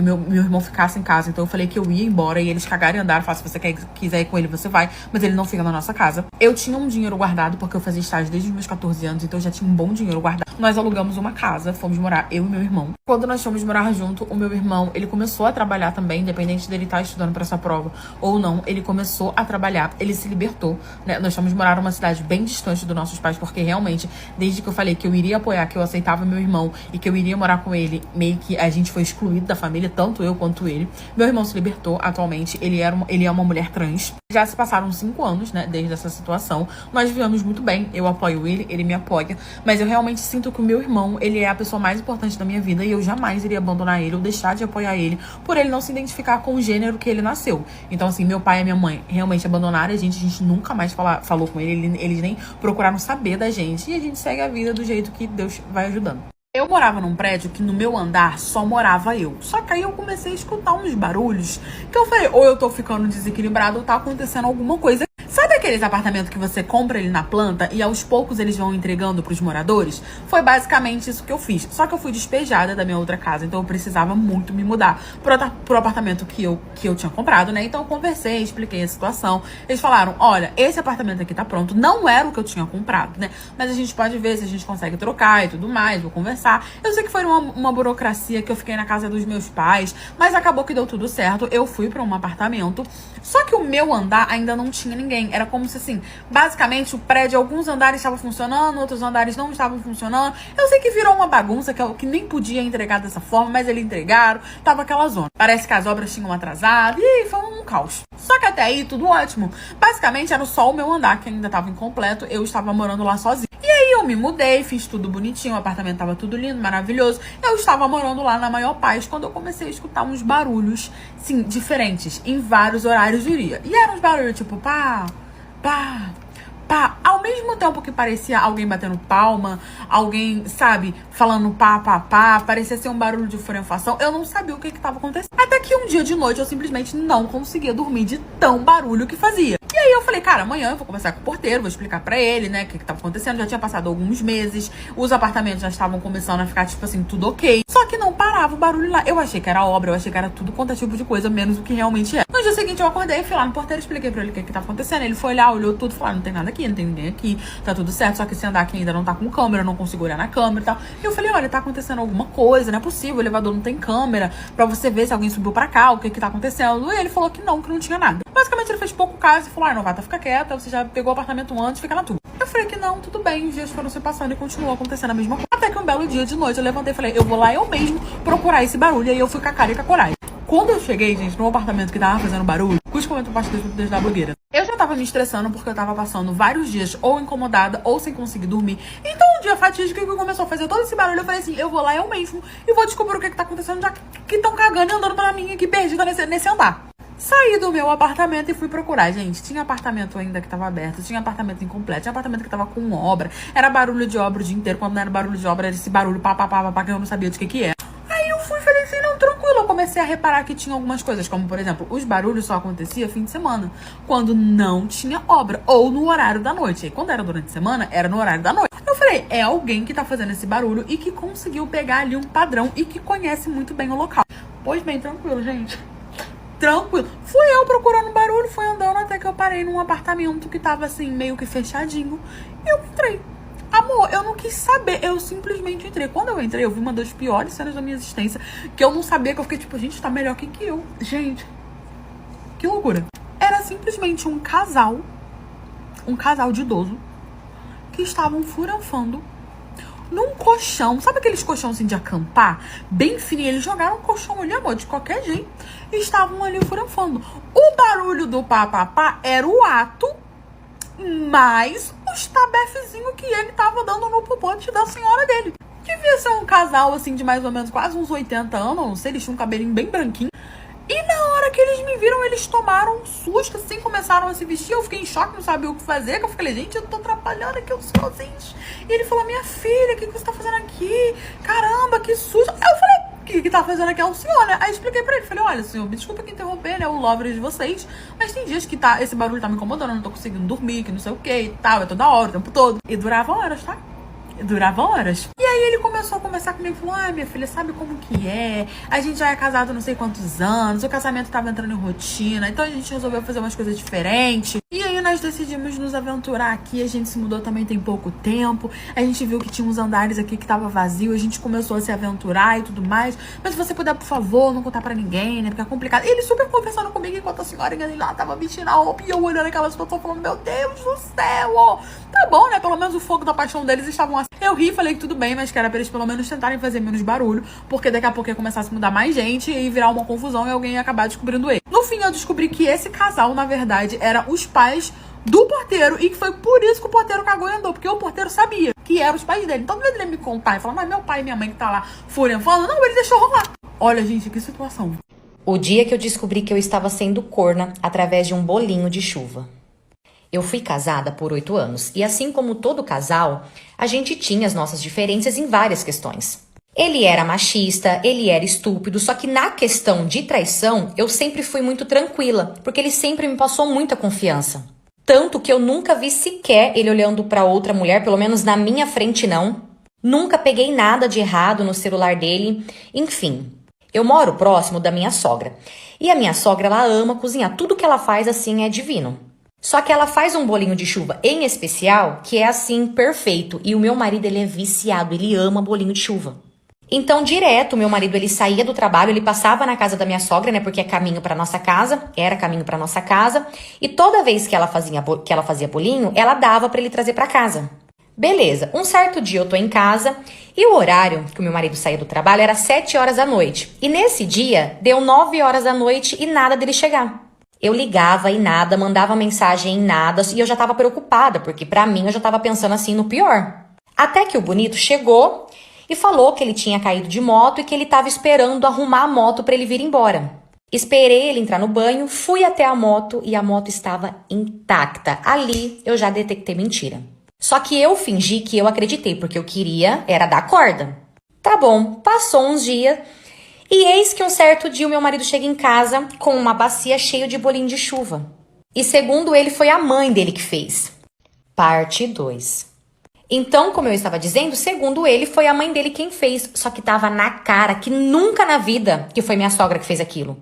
meu irmão ficasse em casa. Então eu falei que eu ia embora e eles cagaram e andaram. Falaram, se você quiser ir com ele, você vai. Mas ele não fica na nossa casa. Eu tinha um dinheiro guardado, porque eu fazia estágio desde os meus 14 anos, então eu já tinha um bom dinheiro guardado. Nós alugamos uma casa, fomos morar, eu e meu irmão. Quando nós fomos morar junto, o meu irmão, ele começou a trabalhar também, independente dele estar estudando pra essa prova ou não, ele começou a trabalhar, ele se libertou, né? Nós fomos morar numa cidade bem distante dos nossos pais, porque realmente, desde que eu falei que eu iria apoiar, que eu aceitava meu irmão e que eu iria morar com ele, meio que a gente foi excluído da família, tanto eu quanto ele. Meu irmão se libertou atualmente, ele é uma mulher trans. Já se passaram 5 anos, né, desde essa situação. Nós vivemos muito bem, eu apoio ele me apoia, mas eu realmente sinto que o meu irmão, ele é a pessoa mais importante da minha vida e eu jamais iria abandonar ele ou deixar de apoiar ele por ele não se identificar com o gênero que ele nasceu. Então, assim, meu pai e minha mãe realmente abandonaram a gente nunca mais falou com ele, eles nem procuraram saber da gente e a gente segue a vida do jeito que Deus vai ajudando. Eu morava num prédio que no meu andar só morava eu. Só que aí eu comecei a escutar uns barulhos que eu falei, ou eu tô ficando desequilibrado ou tá acontecendo alguma coisa. Sabe aqueles apartamentos que você compra ele na planta e aos poucos eles vão entregando pros moradores? Foi basicamente isso que eu fiz. Só que eu fui despejada da minha outra casa, então eu precisava muito me mudar pro apartamento que eu tinha comprado, né? Então eu conversei, expliquei a situação. Eles falaram, olha, esse apartamento aqui tá pronto. Não era o que eu tinha comprado, né? Mas a gente pode ver se a gente consegue trocar e tudo mais, vou conversar. Eu sei que foi uma burocracia que eu fiquei na casa dos meus pais, mas acabou que deu tudo certo. Eu fui pra um apartamento, só que o meu andar ainda não tinha ninguém. Era como se, assim, basicamente o prédio, alguns andares estavam funcionando, outros andares não estavam funcionando. Eu sei que virou uma bagunça, que nem podia entregar dessa forma, mas eles entregaram, tava aquela zona. Parece que as obras tinham atrasado e foi um caos. Só que até aí, tudo ótimo. Basicamente, era só o meu andar que ainda tava incompleto, eu estava morando lá sozinha. E aí eu me mudei, fiz tudo bonitinho, o apartamento tava tudo lindo, maravilhoso. Eu estava morando lá na maior paz, quando eu comecei a escutar uns barulhos, sim, diferentes, em vários horários do dia. E eram uns barulhos tipo, pá, pá, pá. Ao mesmo tempo que parecia alguém batendo palma, alguém, sabe, falando pá, pá, pá, parecia ser um barulho de furefação, eu não sabia o que estava acontecendo. Até que um dia de noite eu simplesmente não conseguia dormir de tão barulho que fazia. E aí eu falei, cara, amanhã eu vou conversar com o porteiro, vou explicar pra ele, né, o que tava acontecendo. Já tinha passado alguns meses, os apartamentos já estavam começando a ficar, tipo assim, tudo ok. Só que não parava o barulho lá. Eu achei que era obra, eu achei que era tudo quanto é tipo de coisa, menos o que realmente é. No dia seguinte eu acordei, fui lá no porteiro, expliquei pra ele o que tava acontecendo. Ele foi lá, olhou tudo, falou, não tem nada aqui, não tem ninguém aqui, tá tudo certo, só que esse andar aqui ainda não tá com câmera, eu não consigo olhar na câmera e tal. E eu falei, olha, tá acontecendo alguma coisa, não é possível, o elevador não tem câmera, pra você ver se alguém subiu pra cá, o que tá acontecendo. E ele falou que não tinha nada. Basicamente ele fez pouco caso e falou, novata, fica quieta, você já pegou o apartamento antes, fica na tua. Eu falei que não, tudo bem, os dias foram se passando e continuou acontecendo a mesma coisa. Até que um belo dia de noite eu levantei e falei, eu vou lá eu mesmo procurar esse barulho. E aí eu fui com a cara e com a coragem. Quando eu cheguei, gente, no apartamento que tava fazendo barulho, cujo comentou parte da blogueira, eu já tava me estressando porque eu tava passando vários dias ou incomodada ou sem conseguir dormir. Então um dia fatídico que começou a fazer todo esse barulho, eu falei assim, eu vou lá eu mesmo e vou descobrir o que tá acontecendo, já que estão cagando e andando pra mim aqui perdida nesse andar. Saí do meu apartamento e fui procurar, gente. Tinha apartamento ainda que tava aberto, tinha apartamento incompleto, tinha apartamento que tava com obra. Era barulho de obra o dia inteiro. Quando não era barulho de obra, era esse barulho pá, que eu não sabia de que é. Aí eu fui e falei assim, não, tranquilo. Eu comecei a reparar que tinha algumas coisas, como por exemplo, os barulhos só acontecia fim de semana, quando não tinha obra, ou no horário da noite. E quando era durante a semana, era no horário da noite. Eu falei, é alguém que tá fazendo esse barulho e que conseguiu pegar ali um padrão e que conhece muito bem o local. Pois bem, tranquilo, gente. Tranquilo. Fui eu procurando barulho, fui andando até que eu parei num apartamento que tava assim, meio que fechadinho. E eu entrei. Amor, eu não quis saber, eu simplesmente entrei. Quando eu entrei, eu vi uma das piores cenas da minha existência, que eu não sabia, que eu fiquei tipo, gente, tá melhor que eu. Gente, que loucura. Era simplesmente um casal de idoso, que estavam furanfando num colchão, sabe aqueles colchões assim de acampar? Bem fininho, eles jogaram um colchão ali, amor, de qualquer jeito, e estavam ali furanfando. O barulho do papapá era o ato, mais os tabefezinhos que ele tava dando no popote da senhora dele. Devia ser um casal assim de mais ou menos quase uns 80 anos, não sei, eles tinham um cabelinho bem branquinho. E na hora que eles me viram, eles tomaram um susto, assim, começaram a se vestir. Eu fiquei em choque, não sabia o que fazer. Que eu falei, gente, eu tô atrapalhando aqui os sozinhos. E ele falou, minha filha, o que você tá fazendo aqui? Caramba, que susto. Eu falei, o que tá fazendo aqui é o senhor, né? Aí expliquei pra ele, falei, olha, senhor, me desculpa que interromper, né, o lover de vocês, mas tem dias que esse barulho tá me incomodando, eu não tô conseguindo dormir, que não sei o que e tal, é toda hora, o tempo todo. E durava horas, tá? Durava horas. E aí ele começou a conversar comigo, falou, minha filha, sabe como que é? A gente já é casado não sei quantos anos, o casamento tava entrando em rotina, então a gente resolveu fazer umas coisas diferentes. E aí nós decidimos nos aventurar aqui, a gente se mudou também tem pouco tempo, a gente viu que tinha uns andares aqui que tava vazio, a gente começou a se aventurar e tudo mais, mas se você puder, por favor, não contar pra ninguém, né, porque é complicado. E ele super conversando comigo enquanto a senhora lá tava vestindo a roupa e eu olhando aquela situação falando, meu Deus do céu, ó. Tá bom, né, pelo menos o fogo da paixão deles estavam assim. Eu ri, falei que tudo bem, mas que era pra eles pelo menos tentarem fazer menos barulho, porque daqui a pouco ia começar a se mudar mais gente e virar uma confusão e alguém ia acabar descobrindo ele. No fim, eu descobri que esse casal, na verdade, era os pais do porteiro e que foi por isso que o porteiro cagou e andou, porque o porteiro sabia que eram os pais dele. Então, ao invés dele me contar e falar, mas meu pai e minha mãe que tá lá falando, não, ele deixou rolar. Olha, gente, que situação. O dia que eu descobri que eu estava sendo corna através de um bolinho de chuva. Eu fui casada por 8 anos e assim como todo casal, a gente tinha as nossas diferenças em várias questões. Ele era machista, ele era estúpido, só que na questão de traição eu sempre fui muito tranquila, porque ele sempre me passou muita confiança. Tanto que eu nunca vi sequer ele olhando pra outra mulher, pelo menos na minha frente não. Nunca peguei nada de errado no celular dele, enfim. Eu moro próximo da minha sogra e a minha sogra ela ama cozinhar, tudo que ela faz assim é divino. Só que ela faz um bolinho de chuva em especial que é assim perfeito. E o meu marido ele é viciado, ele ama bolinho de chuva. Então direto meu marido ele saía do trabalho, ele passava na casa da minha sogra, né? Porque é caminho pra nossa casa, era caminho pra nossa casa. E toda vez que ela fazia bolinho, ela dava pra ele trazer pra casa. Beleza, um certo dia eu tô em casa e o horário que o meu marido saía do trabalho era 7 horas da noite. E nesse dia deu 9 horas da noite e nada dele chegar. Eu ligava e nada, mandava mensagem em nada e eu já tava preocupada, porque pra mim eu já tava pensando assim no pior. Até que o bonito chegou e falou que ele tinha caído de moto e que ele tava esperando arrumar a moto pra ele vir embora. Esperei ele entrar no banho, fui até a moto e a moto estava intacta. Ali eu já detectei mentira. Só que eu fingi que eu acreditei, porque eu queria era dar corda. Tá bom, passou uns dias. E eis que um certo dia o meu marido chega em casa com uma bacia cheia de bolinho de chuva. E segundo ele, foi a mãe dele que fez. Parte 2. Então, como eu estava dizendo, segundo ele, foi a mãe dele quem fez. Só que tava na cara que nunca na vida que foi minha sogra que fez aquilo.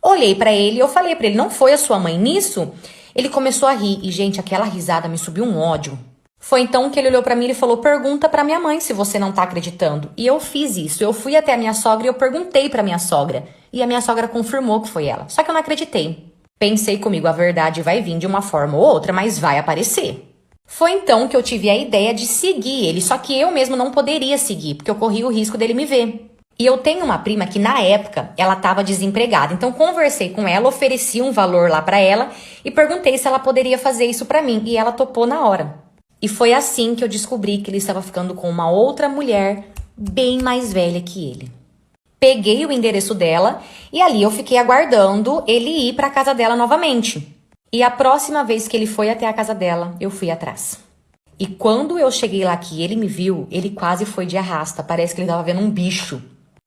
Olhei pra ele e eu falei pra ele, não foi a sua mãe nisso? Ele começou a rir e, gente, aquela risada me subiu um ódio. Foi então que ele olhou pra mim e falou, pergunta pra minha mãe se você não tá acreditando. E eu fiz isso, eu fui até a minha sogra e eu perguntei pra minha sogra. E a minha sogra confirmou que foi ela, só que eu não acreditei. Pensei comigo, a verdade vai vir de uma forma ou outra, mas vai aparecer. Foi então que eu tive a ideia de seguir ele, só que eu mesmo não poderia seguir, porque eu corria o risco dele me ver. E eu tenho uma prima que na época ela estava desempregada, então conversei com ela, ofereci um valor lá pra ela e perguntei se ela poderia fazer isso pra mim, e ela topou na hora. E foi assim que eu descobri que ele estava ficando com uma outra mulher bem mais velha que ele. Peguei o endereço dela e ali eu fiquei aguardando ele ir pra casa dela novamente. E a próxima vez que ele foi até a casa dela, eu fui atrás. E quando eu cheguei lá que ele me viu, ele quase foi de arrasta, parece que ele estava vendo um bicho.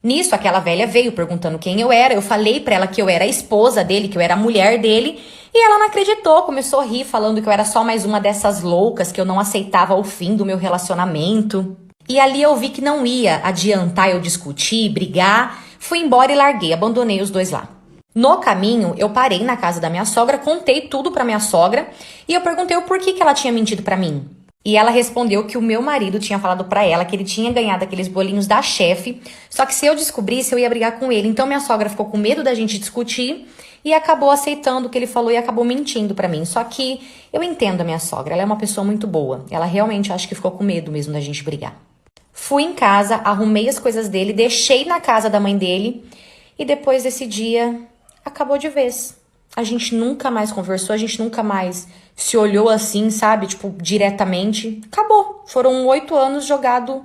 Nisso, aquela velha veio perguntando quem eu era, eu falei pra ela que eu era a esposa dele, que eu era a mulher dele, e ela não acreditou, começou a rir, falando que eu era só mais uma dessas loucas, que eu não aceitava o fim do meu relacionamento. E ali eu vi que não ia adiantar eu discutir, brigar, fui embora e larguei, abandonei os dois lá. No caminho, eu parei na casa da minha sogra, contei tudo pra minha sogra, e eu perguntei o porquê que ela tinha mentido pra mim. E ela respondeu que o meu marido tinha falado pra ela que ele tinha ganhado aqueles bolinhos da chefe, só que se eu descobrisse, eu ia brigar com ele. Então minha sogra ficou com medo da gente discutir e acabou aceitando o que ele falou e acabou mentindo pra mim. Só que eu entendo a minha sogra, ela é uma pessoa muito boa. Ela realmente acho que ficou com medo mesmo da gente brigar. Fui em casa, arrumei as coisas dele, deixei na casa da mãe dele e depois desse dia acabou de vez. A gente nunca mais conversou, a gente nunca mais se olhou assim, sabe? Tipo, diretamente. Acabou. Foram 8 anos jogado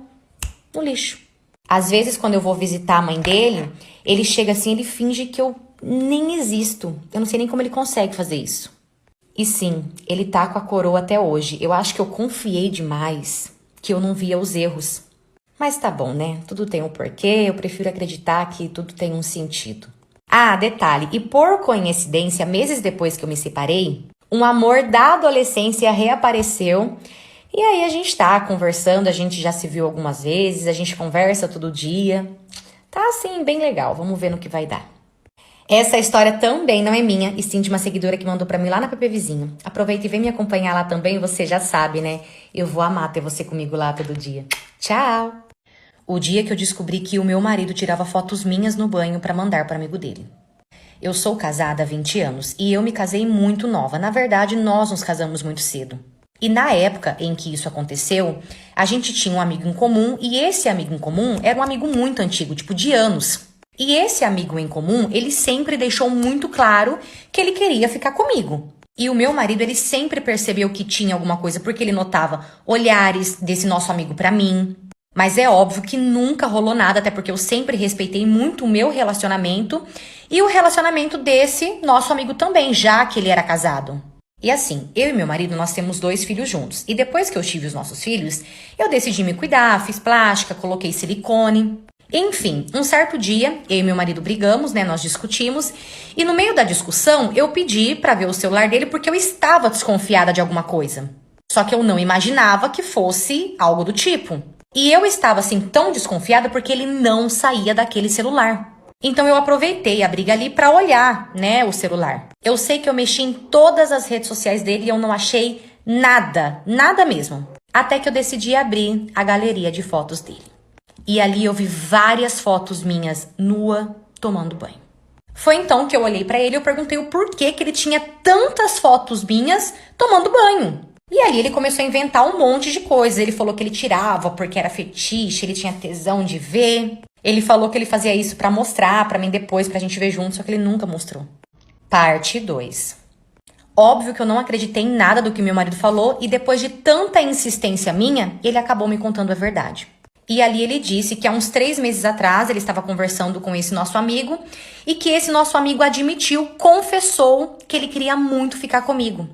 no lixo. Às vezes, quando eu vou visitar a mãe dele, ele chega assim, ele finge que eu nem existo. Eu não sei nem como ele consegue fazer isso. E sim, ele tá com a coroa até hoje. Eu acho que eu confiei demais, que eu não via os erros. Mas tá bom, né? Tudo tem um porquê, eu prefiro acreditar que tudo tem um sentido. Ah, detalhe, e por coincidência, meses depois que eu me separei, um amor da adolescência reapareceu. E aí a gente tá conversando, a gente já se viu algumas vezes, a gente conversa todo dia. Tá assim, bem legal, vamos ver no que vai dar. Essa história também não é minha, e sim de uma seguidora que mandou pra mim lá na PP Vizinho. Aproveita e vem me acompanhar lá também, você já sabe, né? Eu vou amar ter você comigo lá todo dia. Tchau! O dia que eu descobri que o meu marido tirava fotos minhas no banho pra mandar para amigo dele. Eu sou casada há 20 anos e eu me casei muito nova. Na verdade, nós nos casamos muito cedo. E na época em que isso aconteceu, a gente tinha um amigo em comum e esse amigo em comum era um amigo muito antigo, tipo de anos. E esse amigo em comum, ele sempre deixou muito claro que ele queria ficar comigo. E o meu marido, ele sempre percebeu que tinha alguma coisa porque ele notava olhares desse nosso amigo pra mim. Mas é óbvio que nunca rolou nada, até porque eu sempre respeitei muito o meu relacionamento e o relacionamento desse nosso amigo também, já que ele era casado. E assim, eu e meu marido, nós temos 2 filhos juntos. E depois que eu tive os nossos filhos, eu decidi me cuidar, fiz plástica, coloquei silicone. Enfim, um certo dia, eu e meu marido brigamos, né, nós discutimos. E no meio da discussão, eu pedi pra ver o celular dele porque eu estava desconfiada de alguma coisa. Só que eu não imaginava que fosse algo do tipo. E eu estava assim tão desconfiada porque ele não saía daquele celular. Então eu aproveitei a briga ali pra olhar, né, o celular. Eu sei que eu mexi em todas as redes sociais dele e eu não achei nada, nada mesmo. Até que eu decidi abrir a galeria de fotos dele. E ali eu vi várias fotos minhas nua tomando banho. Foi então que eu olhei pra ele e eu perguntei o porquê que ele tinha tantas fotos minhas tomando banho. E ali ele começou a inventar um monte de coisa. Ele falou que ele tirava porque era fetiche, ele tinha tesão de ver. Ele falou que ele fazia isso pra mostrar pra mim depois, pra gente ver junto, só que ele nunca mostrou. Parte 2. Óbvio que eu não acreditei em nada do que meu marido falou e depois de tanta insistência minha, ele acabou me contando a verdade. E ali ele disse que há uns 3 meses atrás ele estava conversando com esse nosso amigo e que esse nosso amigo admitiu, confessou que ele queria muito ficar comigo.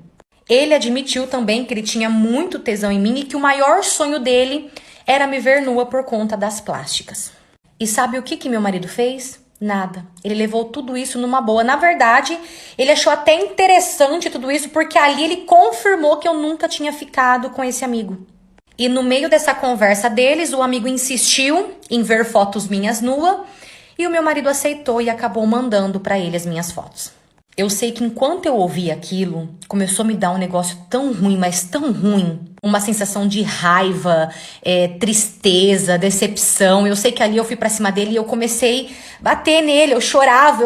Ele admitiu também que ele tinha muito tesão em mim e que o maior sonho dele era me ver nua por conta das plásticas. E sabe o que meu marido fez? Nada. Ele levou tudo isso numa boa. Na verdade, ele achou até interessante tudo isso porque ali ele confirmou que eu nunca tinha ficado com esse amigo. E no meio dessa conversa deles, o amigo insistiu em ver fotos minhas nua e o meu marido aceitou e acabou mandando pra ele as minhas fotos. Eu sei que enquanto eu ouvi aquilo, começou a me dar um negócio tão ruim, mas tão ruim. Uma sensação de raiva, tristeza, decepção. Eu sei que ali eu fui pra cima dele e eu comecei a bater nele, eu chorava,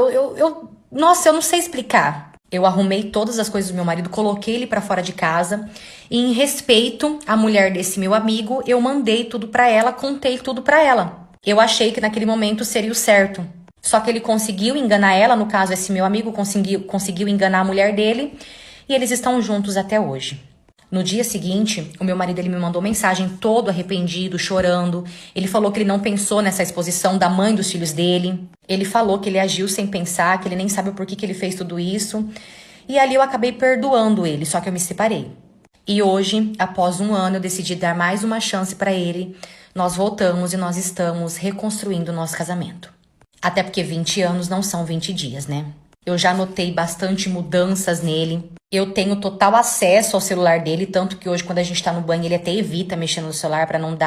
nossa, eu não sei explicar. Eu arrumei todas as coisas do meu marido, coloquei ele pra fora de casa e em respeito à mulher desse meu amigo, eu mandei tudo pra ela, contei tudo pra ela. Eu achei que naquele momento seria o certo. Só que ele conseguiu enganar ela, no caso esse meu amigo conseguiu enganar a mulher dele e eles estão juntos até hoje. No dia seguinte, o meu marido ele me mandou mensagem todo arrependido, chorando. Ele falou que ele não pensou nessa exposição da mãe dos filhos dele. Ele falou que ele agiu sem pensar, que ele nem sabe o porquê que ele fez tudo isso. E ali eu acabei perdoando ele, só que eu me separei. E hoje, após 1 ano, eu decidi dar mais uma chance pra ele. Nós voltamos e nós estamos reconstruindo o nosso casamento. Até porque 20 anos não são 20 dias, né? Eu já notei bastante mudanças nele. Eu tenho total acesso ao celular dele, tanto que hoje quando a gente tá no banho ele até evita mexer no celular pra não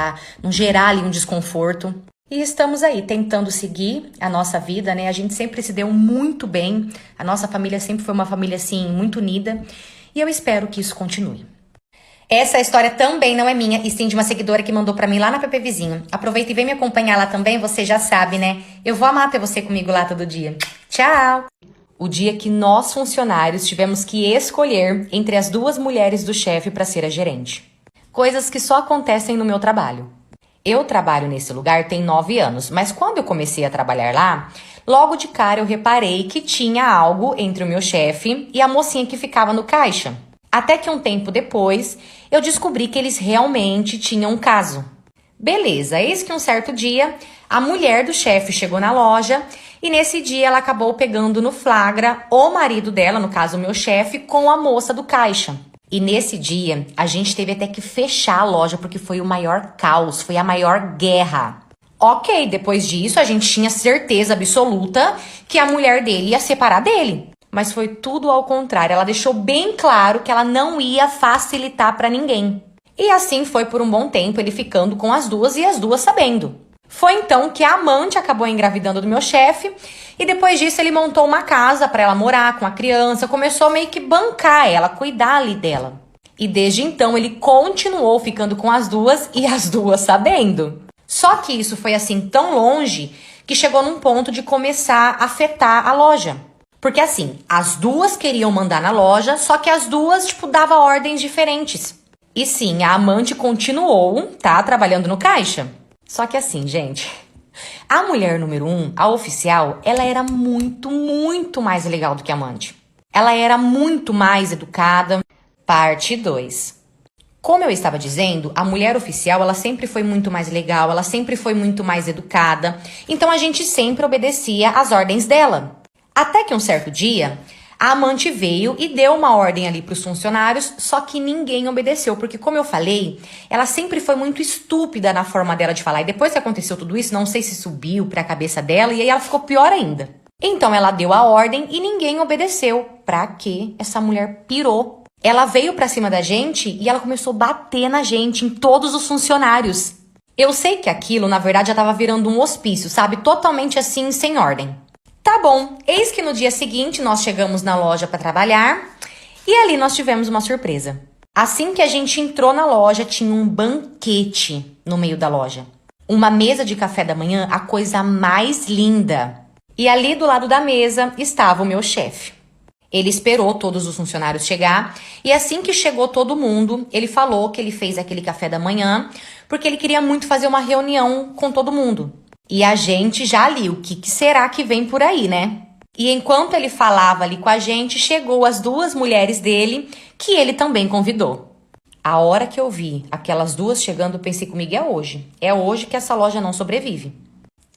gerar ali um desconforto. E estamos aí tentando seguir a nossa vida, né? A gente sempre se deu muito bem. A nossa família sempre foi uma família assim muito unida e eu espero que isso continue. Essa história também não é minha, e sim de uma seguidora que mandou pra mim lá na PP Vizinho. Aproveita e vem me acompanhar lá também, você já sabe, né? Eu vou amar ter você comigo lá todo dia. Tchau! O dia que nós, funcionários, tivemos que escolher entre as 2 mulheres do chefe para ser a gerente. Coisas que só acontecem no meu trabalho. Eu trabalho nesse lugar tem 9 anos, mas quando eu comecei a trabalhar lá, logo de cara eu reparei que tinha algo entre o meu chefe e a mocinha que ficava no caixa. Até que um tempo depois, eu descobri que eles realmente tinham um caso. Beleza, eis que um certo dia, a mulher do chefe chegou na loja e nesse dia ela acabou pegando no flagra o marido dela, no caso o meu chefe, com a moça do caixa. E nesse dia, a gente teve até que fechar a loja porque foi o maior caos, foi a maior guerra. Ok, depois disso a gente tinha certeza absoluta que a mulher dele ia separar dele. Mas foi tudo ao contrário, ela deixou bem claro que ela não ia facilitar pra ninguém. E assim foi por um bom tempo, ele ficando com as 2 e as 2 sabendo. Foi então que a amante acabou engravidando do meu chefe e depois disso ele montou uma casa pra ela morar com a criança, começou meio que bancar ela, cuidar ali dela. E desde então ele continuou ficando com as 2 e as 2 sabendo. Só que isso foi assim tão longe que chegou num ponto de começar a afetar a loja. Porque assim, as 2 queriam mandar na loja, só que as 2, dava ordens diferentes. E sim, a amante continuou, trabalhando no caixa. Só que assim, gente, a mulher número 1, a oficial, ela era muito, muito mais legal do que a amante. Ela era muito mais educada. Parte 2. Como eu estava dizendo, a mulher oficial, ela sempre foi muito mais legal, ela sempre foi muito mais educada. Então a gente sempre obedecia às ordens dela. Até que um certo dia, a amante veio e deu uma ordem ali para os funcionários, só que ninguém obedeceu, porque como eu falei, ela sempre foi muito estúpida na forma dela de falar. E depois que aconteceu tudo isso, não sei se subiu para a cabeça dela e aí ela ficou pior ainda. Então ela deu a ordem e ninguém obedeceu. Pra quê? Essa mulher pirou. Ela veio pra cima da gente e ela começou a bater na gente, em todos os funcionários. Eu sei que aquilo, na verdade, já tava virando um hospício, sabe? Totalmente assim, sem ordem. Tá bom, eis que no dia seguinte nós chegamos na loja para trabalhar e ali nós tivemos uma surpresa. Assim que a gente entrou na loja, tinha um banquete no meio da loja. Uma mesa de café da manhã, a coisa mais linda. E ali do lado da mesa estava o meu chefe. Ele esperou todos os funcionários chegar e assim que chegou todo mundo, ele falou que ele fez aquele café da manhã porque ele queria muito fazer uma reunião com todo mundo. E a gente já ali, o que será que vem por aí, né? E enquanto ele falava ali com a gente, chegou as 2 mulheres dele, que ele também convidou. A hora que eu vi aquelas 2 chegando, eu pensei comigo, é hoje. É hoje que essa loja não sobrevive.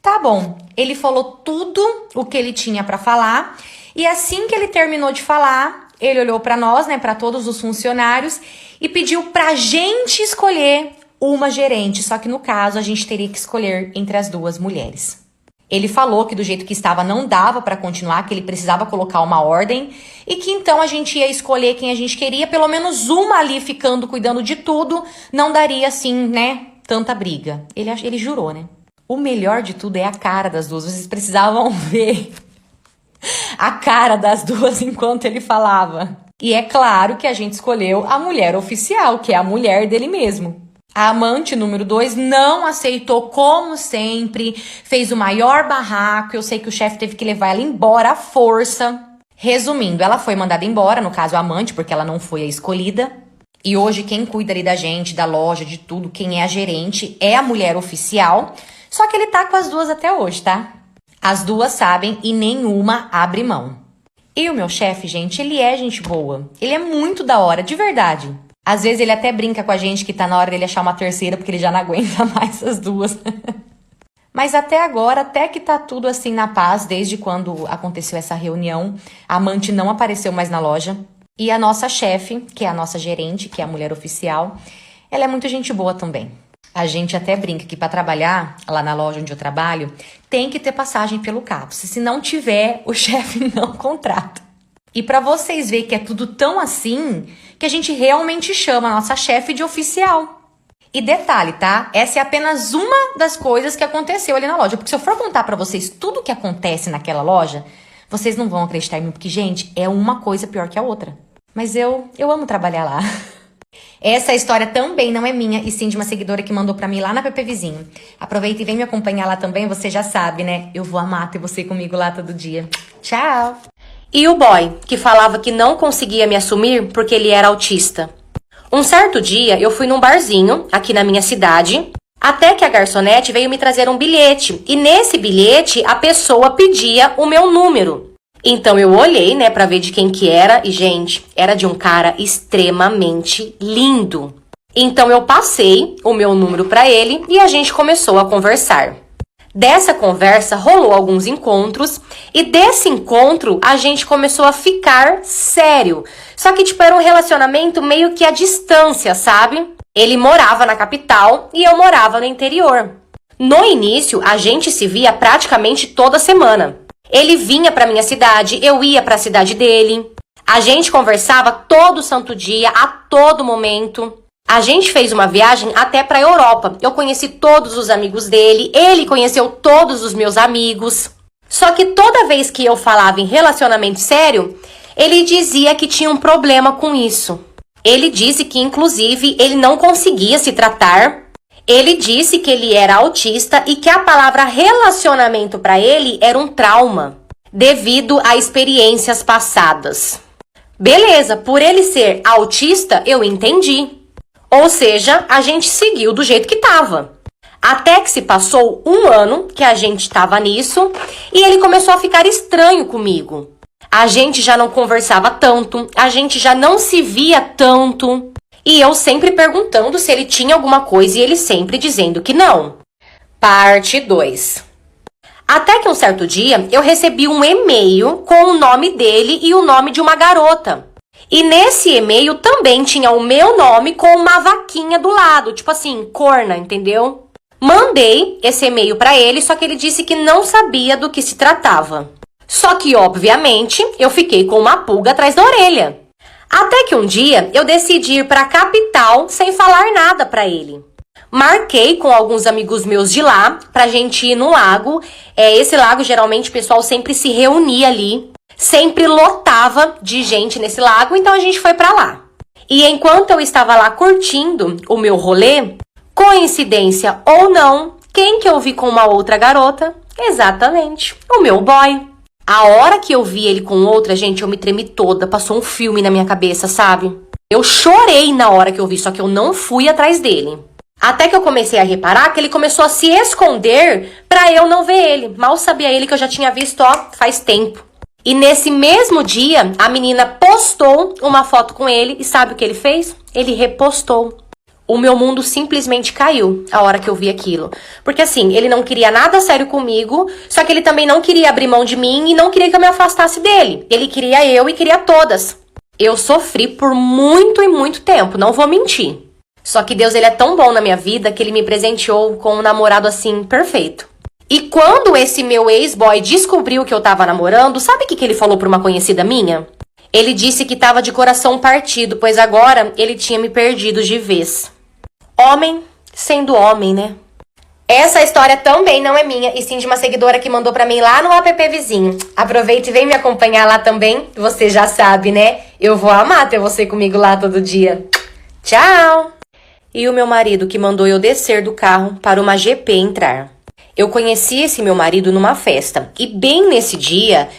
Tá bom, ele falou tudo o que ele tinha pra falar, e assim que ele terminou de falar, ele olhou pra nós, né, pra todos os funcionários, e pediu pra gente escolher uma gerente, só que no caso a gente teria que escolher entre as 2 mulheres. Ele falou que do jeito que estava não dava pra continuar, que ele precisava colocar uma ordem e que então a gente ia escolher quem a gente queria, pelo menos uma ali ficando cuidando de tudo, não daria assim, né, tanta briga. Ele jurou, né? O melhor de tudo é a cara das duas, vocês precisavam ver a cara das duas enquanto ele falava. E é claro que a gente escolheu a mulher oficial, que é a mulher dele mesmo. A amante número 2 não aceitou, como sempre, fez o maior barraco. Eu sei que o chefe teve que levar ela embora à força. Resumindo, ela foi mandada embora, no caso a amante, porque ela não foi a escolhida. E hoje quem cuida ali da gente, da loja, de tudo, quem é a gerente, é a mulher oficial. Só que ele tá com as duas até hoje, tá? As duas sabem e nenhuma abre mão. E o meu chefe, gente, ele é gente boa. Ele é muito da hora, de verdade. Às vezes ele até brinca com a gente que tá na hora dele achar uma terceira, porque ele já não aguenta mais as duas. Mas até agora, até que tá tudo assim na paz, desde quando aconteceu essa reunião, a amante não apareceu mais na loja. E a nossa chefe, que é a nossa gerente, que é a mulher oficial, ela é muito gente boa também. A gente até brinca que para trabalhar lá na loja onde eu trabalho, tem que ter passagem pelo CAPS. Se não tiver, o chefe não contrata. E para vocês verem que é tudo tão assim, que a gente realmente chama a nossa chefe de oficial. E detalhe, tá? Essa é apenas uma das coisas que aconteceu ali na loja. Porque se eu for contar pra vocês tudo que acontece naquela loja, vocês não vão acreditar em mim. Porque, gente, é uma coisa pior que a outra. Mas eu amo trabalhar lá. Essa história também não é minha, e sim de uma seguidora que mandou pra mim lá na PP Vizinho. Aproveita e vem me acompanhar lá também, você já sabe, né? Eu vou amar ter você comigo lá todo dia. Tchau! E o boy, que falava que não conseguia me assumir porque ele era autista. Um certo dia, eu fui num barzinho, aqui na minha cidade, até que a garçonete veio me trazer um bilhete. E nesse bilhete, a pessoa pedia o meu número. Então eu olhei, né, pra ver de quem que era. E, gente, era de um cara extremamente lindo. Então eu passei o meu número pra ele e a gente começou a conversar. Dessa conversa rolou alguns encontros e desse encontro a gente começou a ficar sério. Só que tipo era um relacionamento meio que à distância, sabe? Ele morava na capital e eu morava no interior. No início a gente se via praticamente toda semana. Ele vinha pra minha cidade, eu ia pra cidade dele. A gente conversava todo santo dia, a todo momento. A gente fez uma viagem até pra Europa. Eu conheci todos os amigos dele, ele conheceu todos os meus amigos. Só que toda vez que eu falava em relacionamento sério, ele dizia que tinha um problema com isso. Ele disse que, inclusive, ele não conseguia se tratar. Ele disse que ele era autista e que a palavra relacionamento pra ele era um trauma, devido a experiências passadas. Beleza, por ele ser autista, eu entendi. Ou seja, a gente seguiu do jeito que tava. Até que se passou um ano que a gente tava nisso e ele começou a ficar estranho comigo. A gente já não conversava tanto, a gente já não se via tanto. E eu sempre perguntando se ele tinha alguma coisa e ele sempre dizendo que não. Parte 2. Até que um certo dia eu recebi um e-mail com o nome dele e o nome de uma garota. E nesse e-mail também tinha o meu nome com uma vaquinha do lado, tipo assim, corna, entendeu? Mandei esse e-mail pra ele, só que ele disse que não sabia do que se tratava. Só que, obviamente, eu fiquei com uma pulga atrás da orelha. Até que um dia eu decidi ir pra capital sem falar nada pra ele. Marquei com alguns amigos meus de lá pra gente ir no lago. Esse lago, geralmente, o pessoal sempre se reunia ali. Sempre lotava de gente nesse lago, então a gente foi pra lá. E enquanto eu estava lá curtindo o meu rolê, coincidência ou não, quem que eu vi com uma outra garota? Exatamente, o meu boy. A hora que eu vi ele com outra, gente, eu me tremi toda, passou um filme na minha cabeça, sabe? Eu chorei na hora que eu vi, só que eu não fui atrás dele. Até que eu comecei a reparar que ele começou a se esconder pra eu não ver ele. Mal sabia ele que eu já tinha visto, ó, faz tempo. E nesse mesmo dia, a menina postou uma foto com ele e sabe o que ele fez? Ele repostou. O meu mundo simplesmente caiu a hora que eu vi aquilo. Porque assim, ele não queria nada sério comigo, só que ele também não queria abrir mão de mim e não queria que eu me afastasse dele. Ele queria eu e queria todas. Eu sofri por muito e muito tempo, não vou mentir. Só que Deus, ele é tão bom na minha vida que ele me presenteou com um namorado assim, perfeito. E quando esse meu ex-boy descobriu que eu tava namorando, sabe o que ele falou pra uma conhecida minha? Ele disse que tava de coração partido, pois agora ele tinha me perdido de vez. Homem sendo homem, né? Essa história também não é minha, e sim de uma seguidora que mandou pra mim lá no app vizinho. Aproveite e vem me acompanhar lá também. Você já sabe, né? Eu vou amar ter você comigo lá todo dia. Tchau! E o meu marido que mandou eu descer do carro para uma GP entrar. Eu conheci esse meu marido numa festa. E bem nesse dia,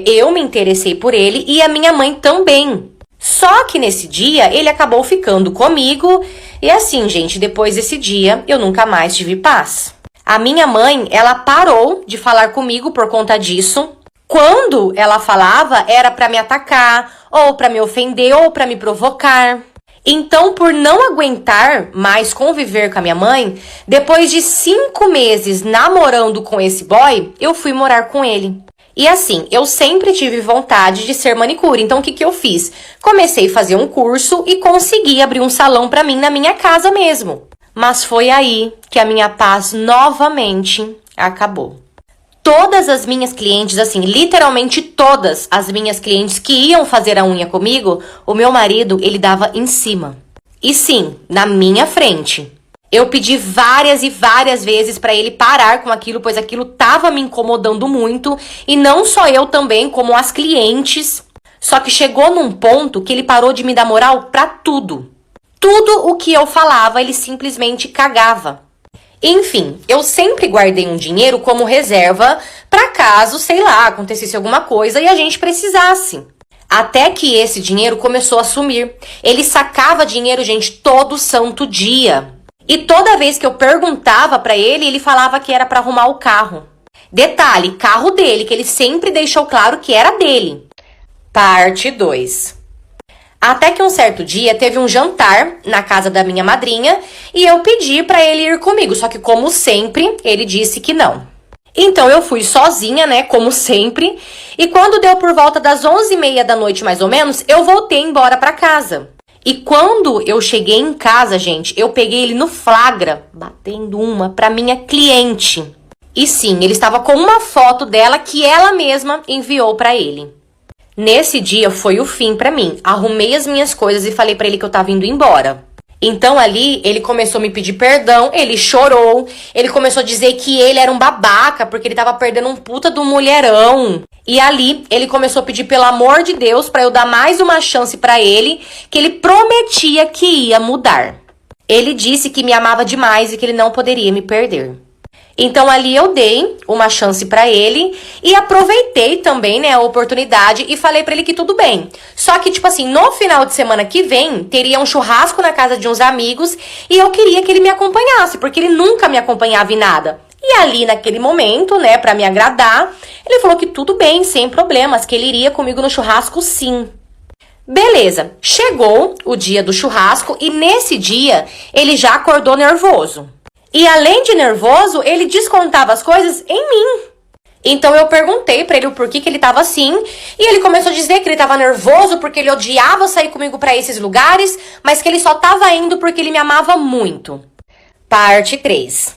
eu me interessei por ele e a minha mãe também. Só que nesse dia, ele acabou ficando comigo. E assim, gente, depois desse dia, eu nunca mais tive paz. A minha mãe, ela parou de falar comigo por conta disso. Quando ela falava, era pra me atacar, ou pra me ofender, ou pra me provocar. Então, por não aguentar mais conviver com a minha mãe, depois de 5 meses namorando com esse boy, eu fui morar com ele. E assim, eu sempre tive vontade de ser manicure, então o que eu fiz? Comecei a fazer um curso e consegui abrir um salão pra mim na minha casa mesmo. Mas foi aí que a minha paz novamente acabou. Todas as minhas clientes, assim, literalmente todas as minhas clientes que iam fazer a unha comigo, o meu marido, ele dava em cima. E sim, na minha frente. Eu pedi várias e várias vezes pra ele parar com aquilo, pois aquilo tava me incomodando muito. E não só eu também, como as clientes. Só que chegou num ponto que ele parou de me dar moral pra tudo. Tudo o que eu falava, ele simplesmente cagava. Enfim, eu sempre guardei um dinheiro como reserva pra caso, sei lá, acontecesse alguma coisa e a gente precisasse. Até que esse dinheiro começou a sumir. Ele sacava dinheiro, gente, todo santo dia. E toda vez que eu perguntava pra ele, ele falava que era pra arrumar o carro. Detalhe, carro dele, que ele sempre deixou claro que era dele. Parte 2. Até que um certo dia teve um jantar na casa da minha madrinha e eu pedi pra ele ir comigo, só que como sempre, ele disse que não. Então eu fui sozinha, né, como sempre, e quando deu por volta das 11h30 da noite mais ou menos, eu voltei embora pra casa. E quando eu cheguei em casa, gente, eu peguei ele no flagra, batendo uma pra minha cliente. E sim, ele estava com uma foto dela que ela mesma enviou pra ele. Nesse dia foi o fim pra mim. Arrumei as minhas coisas e falei pra ele que eu tava indo embora. Então ali ele começou a me pedir perdão, ele chorou, ele começou a dizer que ele era um babaca porque ele tava perdendo um puta do mulherão. E ali ele começou a pedir pelo amor de Deus pra eu dar mais uma chance pra ele, que ele prometia que ia mudar. Ele disse que me amava demais e que ele não poderia me perder. Então ali eu dei uma chance pra ele e aproveitei também, né, a oportunidade e falei pra ele que tudo bem. Só que, tipo assim, no final de semana que vem, teria um churrasco na casa de uns amigos e eu queria que ele me acompanhasse, porque ele nunca me acompanhava em nada. E ali naquele momento, né, pra me agradar, ele falou que tudo bem, sem problemas, que ele iria comigo no churrasco sim. Beleza, chegou o dia do churrasco e nesse dia ele já acordou nervoso. E além de nervoso, ele descontava as coisas em mim. Então eu perguntei pra ele o porquê que ele tava assim. E ele começou a dizer que ele tava nervoso porque ele odiava sair comigo pra esses lugares, mas que ele só tava indo porque ele me amava muito. Parte 3.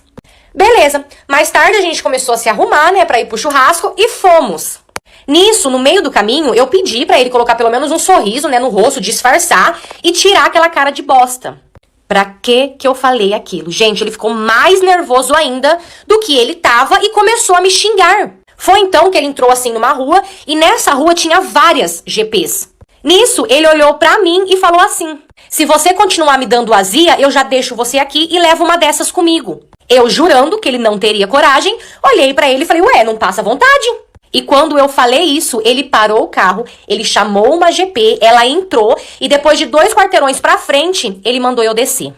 Beleza, mais tarde a gente começou a se arrumar, né, pra ir pro churrasco e fomos. Nisso, no meio do caminho, eu pedi pra ele colocar pelo menos um sorriso, né, no rosto, disfarçar e tirar aquela cara de bosta. Pra que eu falei aquilo? Gente, ele ficou mais nervoso ainda do que ele tava e começou a me xingar. Foi então que ele entrou assim numa rua e nessa rua tinha várias GPs. Nisso, ele olhou pra mim e falou assim: se você continuar me dando azia, eu já deixo você aqui e levo uma dessas comigo. Eu, jurando que ele não teria coragem, olhei pra ele e falei: ué, não passa vontade? E quando eu falei isso, ele parou o carro, ele chamou uma GP, ela entrou e depois de 2 quarteirões pra frente, ele mandou eu descer.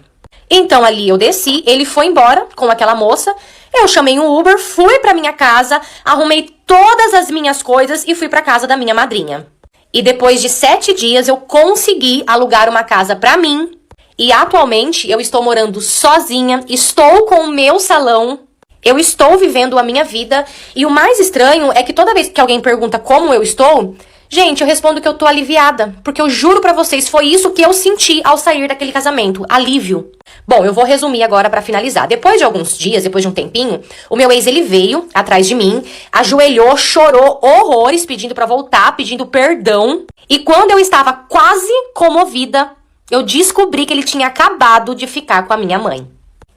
Então ali eu desci, ele foi embora com aquela moça, eu chamei um Uber, fui pra minha casa, arrumei todas as minhas coisas e fui pra casa da minha madrinha. E depois de 7 dias eu consegui alugar uma casa pra mim e atualmente eu estou morando sozinha, estou com o meu salão. Eu estou vivendo a minha vida e o mais estranho é que toda vez que alguém pergunta como eu estou, Gente, eu respondo que eu tô aliviada, porque eu juro pra vocês, foi isso que eu senti ao sair daquele casamento, alívio. Bom, eu vou resumir agora pra finalizar. Depois de alguns dias, depois de um tempinho, o meu ex, ele veio atrás de mim, ajoelhou, chorou horrores, pedindo pra voltar, pedindo perdão. E quando eu estava quase comovida, eu descobri que ele tinha acabado de ficar com a minha mãe.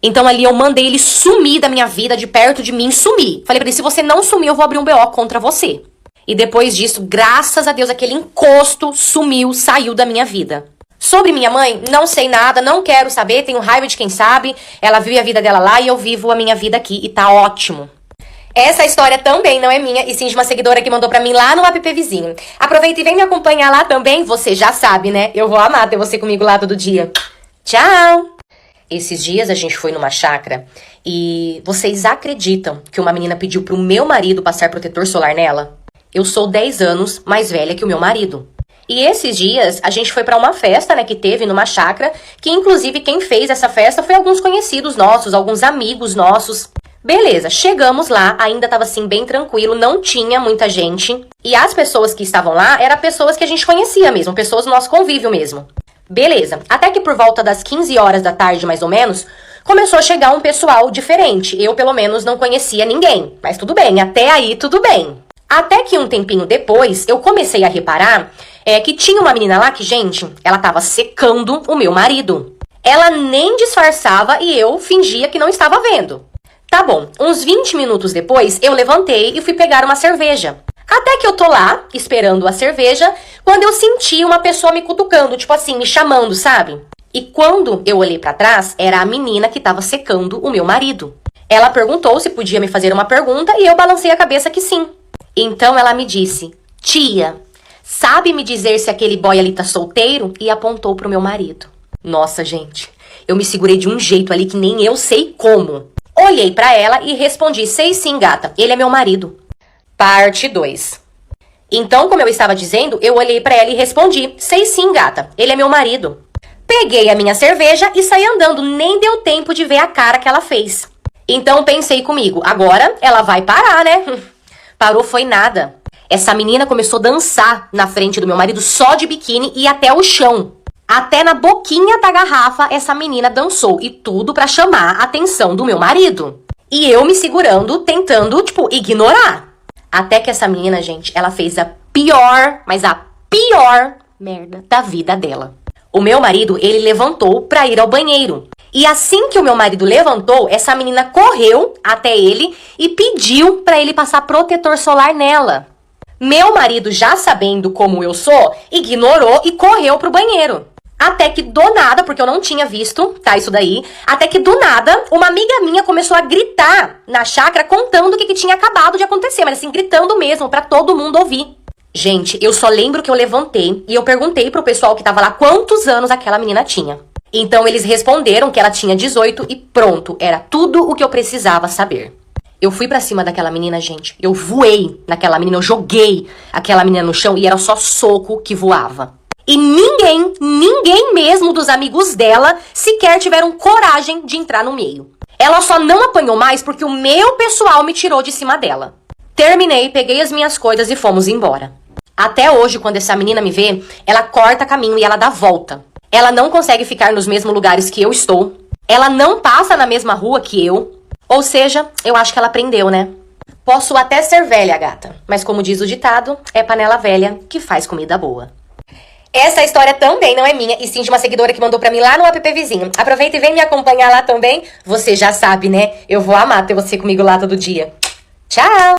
Então ali eu mandei ele sumir da minha vida, de perto de mim, sumir. Falei pra ele, se você não sumir, eu vou abrir um BO contra você. E depois disso, graças a Deus, aquele encosto sumiu, saiu da minha vida. Sobre minha mãe, não sei nada, não quero saber, tenho raiva de quem sabe. Ela vive a vida dela lá e eu vivo a minha vida aqui e tá ótimo. Essa história também não é minha, e sim de uma seguidora que mandou pra mim lá no app vizinho. Aproveita e vem me acompanhar lá também, você já sabe, né? Eu vou amar ter você comigo lá todo dia. Tchau! Esses dias a gente foi numa chácara e vocês acreditam que uma menina pediu pro meu marido passar protetor solar nela? Eu sou 10 anos mais velha que o meu marido. E esses dias a gente foi pra uma festa, né, que teve numa chácara, que inclusive quem fez essa festa foi alguns conhecidos nossos, alguns amigos nossos. Beleza, chegamos lá, ainda tava assim bem tranquilo, não tinha muita gente. E as pessoas que estavam lá eram pessoas que a gente conhecia mesmo, pessoas do nosso convívio mesmo. Beleza, até que por volta das 15 horas da tarde mais ou menos, começou a chegar um pessoal diferente. Eu pelo menos não conhecia ninguém, mas tudo bem, até aí tudo bem. Até que um tempinho depois, eu comecei a reparar que tinha uma menina lá que, gente, ela tava secando o meu marido. Ela nem disfarçava e eu fingia que não estava vendo. Tá bom, uns 20 minutos depois, eu levantei e fui pegar uma cerveja. Até que eu tô lá, esperando a cerveja, quando eu senti uma pessoa me cutucando, tipo assim, me chamando, sabe? E quando eu olhei pra trás, era a menina que tava secando o meu marido. Ela perguntou se podia me fazer uma pergunta e eu balancei a cabeça que sim. Então ela me disse, tia, sabe me dizer se aquele boy ali tá solteiro? E apontou pro meu marido. Nossa, gente, eu me segurei de um jeito ali que nem eu sei como. Olhei pra ela e respondi, sei sim, gata, ele é meu marido. Parte 2. Então, como eu estava dizendo, eu olhei pra ela e respondi, sei sim, gata, ele é meu marido. Peguei a minha cerveja e saí andando, nem deu tempo de ver a cara que ela fez. Então pensei comigo, agora ela vai parar, né? Parou foi nada. Essa menina começou a dançar na frente do meu marido só de biquíni e até o chão. Até na boquinha da garrafa essa menina dançou e tudo pra chamar a atenção do meu marido. E eu me segurando, tentando, ignorar. Até que essa menina, gente, ela fez a pior, mas a pior merda da vida dela. O meu marido, ele levantou pra ir ao banheiro. E assim que o meu marido levantou, essa menina correu até ele e pediu pra ele passar protetor solar nela. Meu marido, já sabendo como eu sou, ignorou e correu pro banheiro. Até que do nada, porque eu não tinha visto, tá, isso daí, até que do nada, uma amiga minha começou a gritar na chácara contando o que tinha acabado de acontecer, mas assim, gritando mesmo, pra todo mundo ouvir. Gente, eu só lembro que eu levantei e eu perguntei pro pessoal que tava lá quantos anos aquela menina tinha. Então eles responderam que ela tinha 18 e pronto, era tudo o que eu precisava saber. Eu fui pra cima daquela menina, gente, eu voei naquela menina, eu joguei aquela menina no chão e era só soco que voava. E ninguém mesmo dos amigos dela sequer tiveram coragem de entrar no meio. Ela só não apanhou mais porque o meu pessoal me tirou de cima dela. Terminei, peguei as minhas coisas e fomos embora. Até hoje, quando essa menina me vê, ela corta caminho e ela dá volta. Ela não consegue ficar nos mesmos lugares que eu estou. Ela não passa na mesma rua que eu. Ou seja, eu acho que ela aprendeu, né? Posso até ser velha, gata, mas como diz o ditado, é panela velha que faz comida boa. Essa história também não é minha, e sim de uma seguidora que mandou pra mim lá no app vizinho. Aproveita e vem me acompanhar lá também. Você já sabe, né? Eu vou amar ter você comigo lá todo dia. Tchau!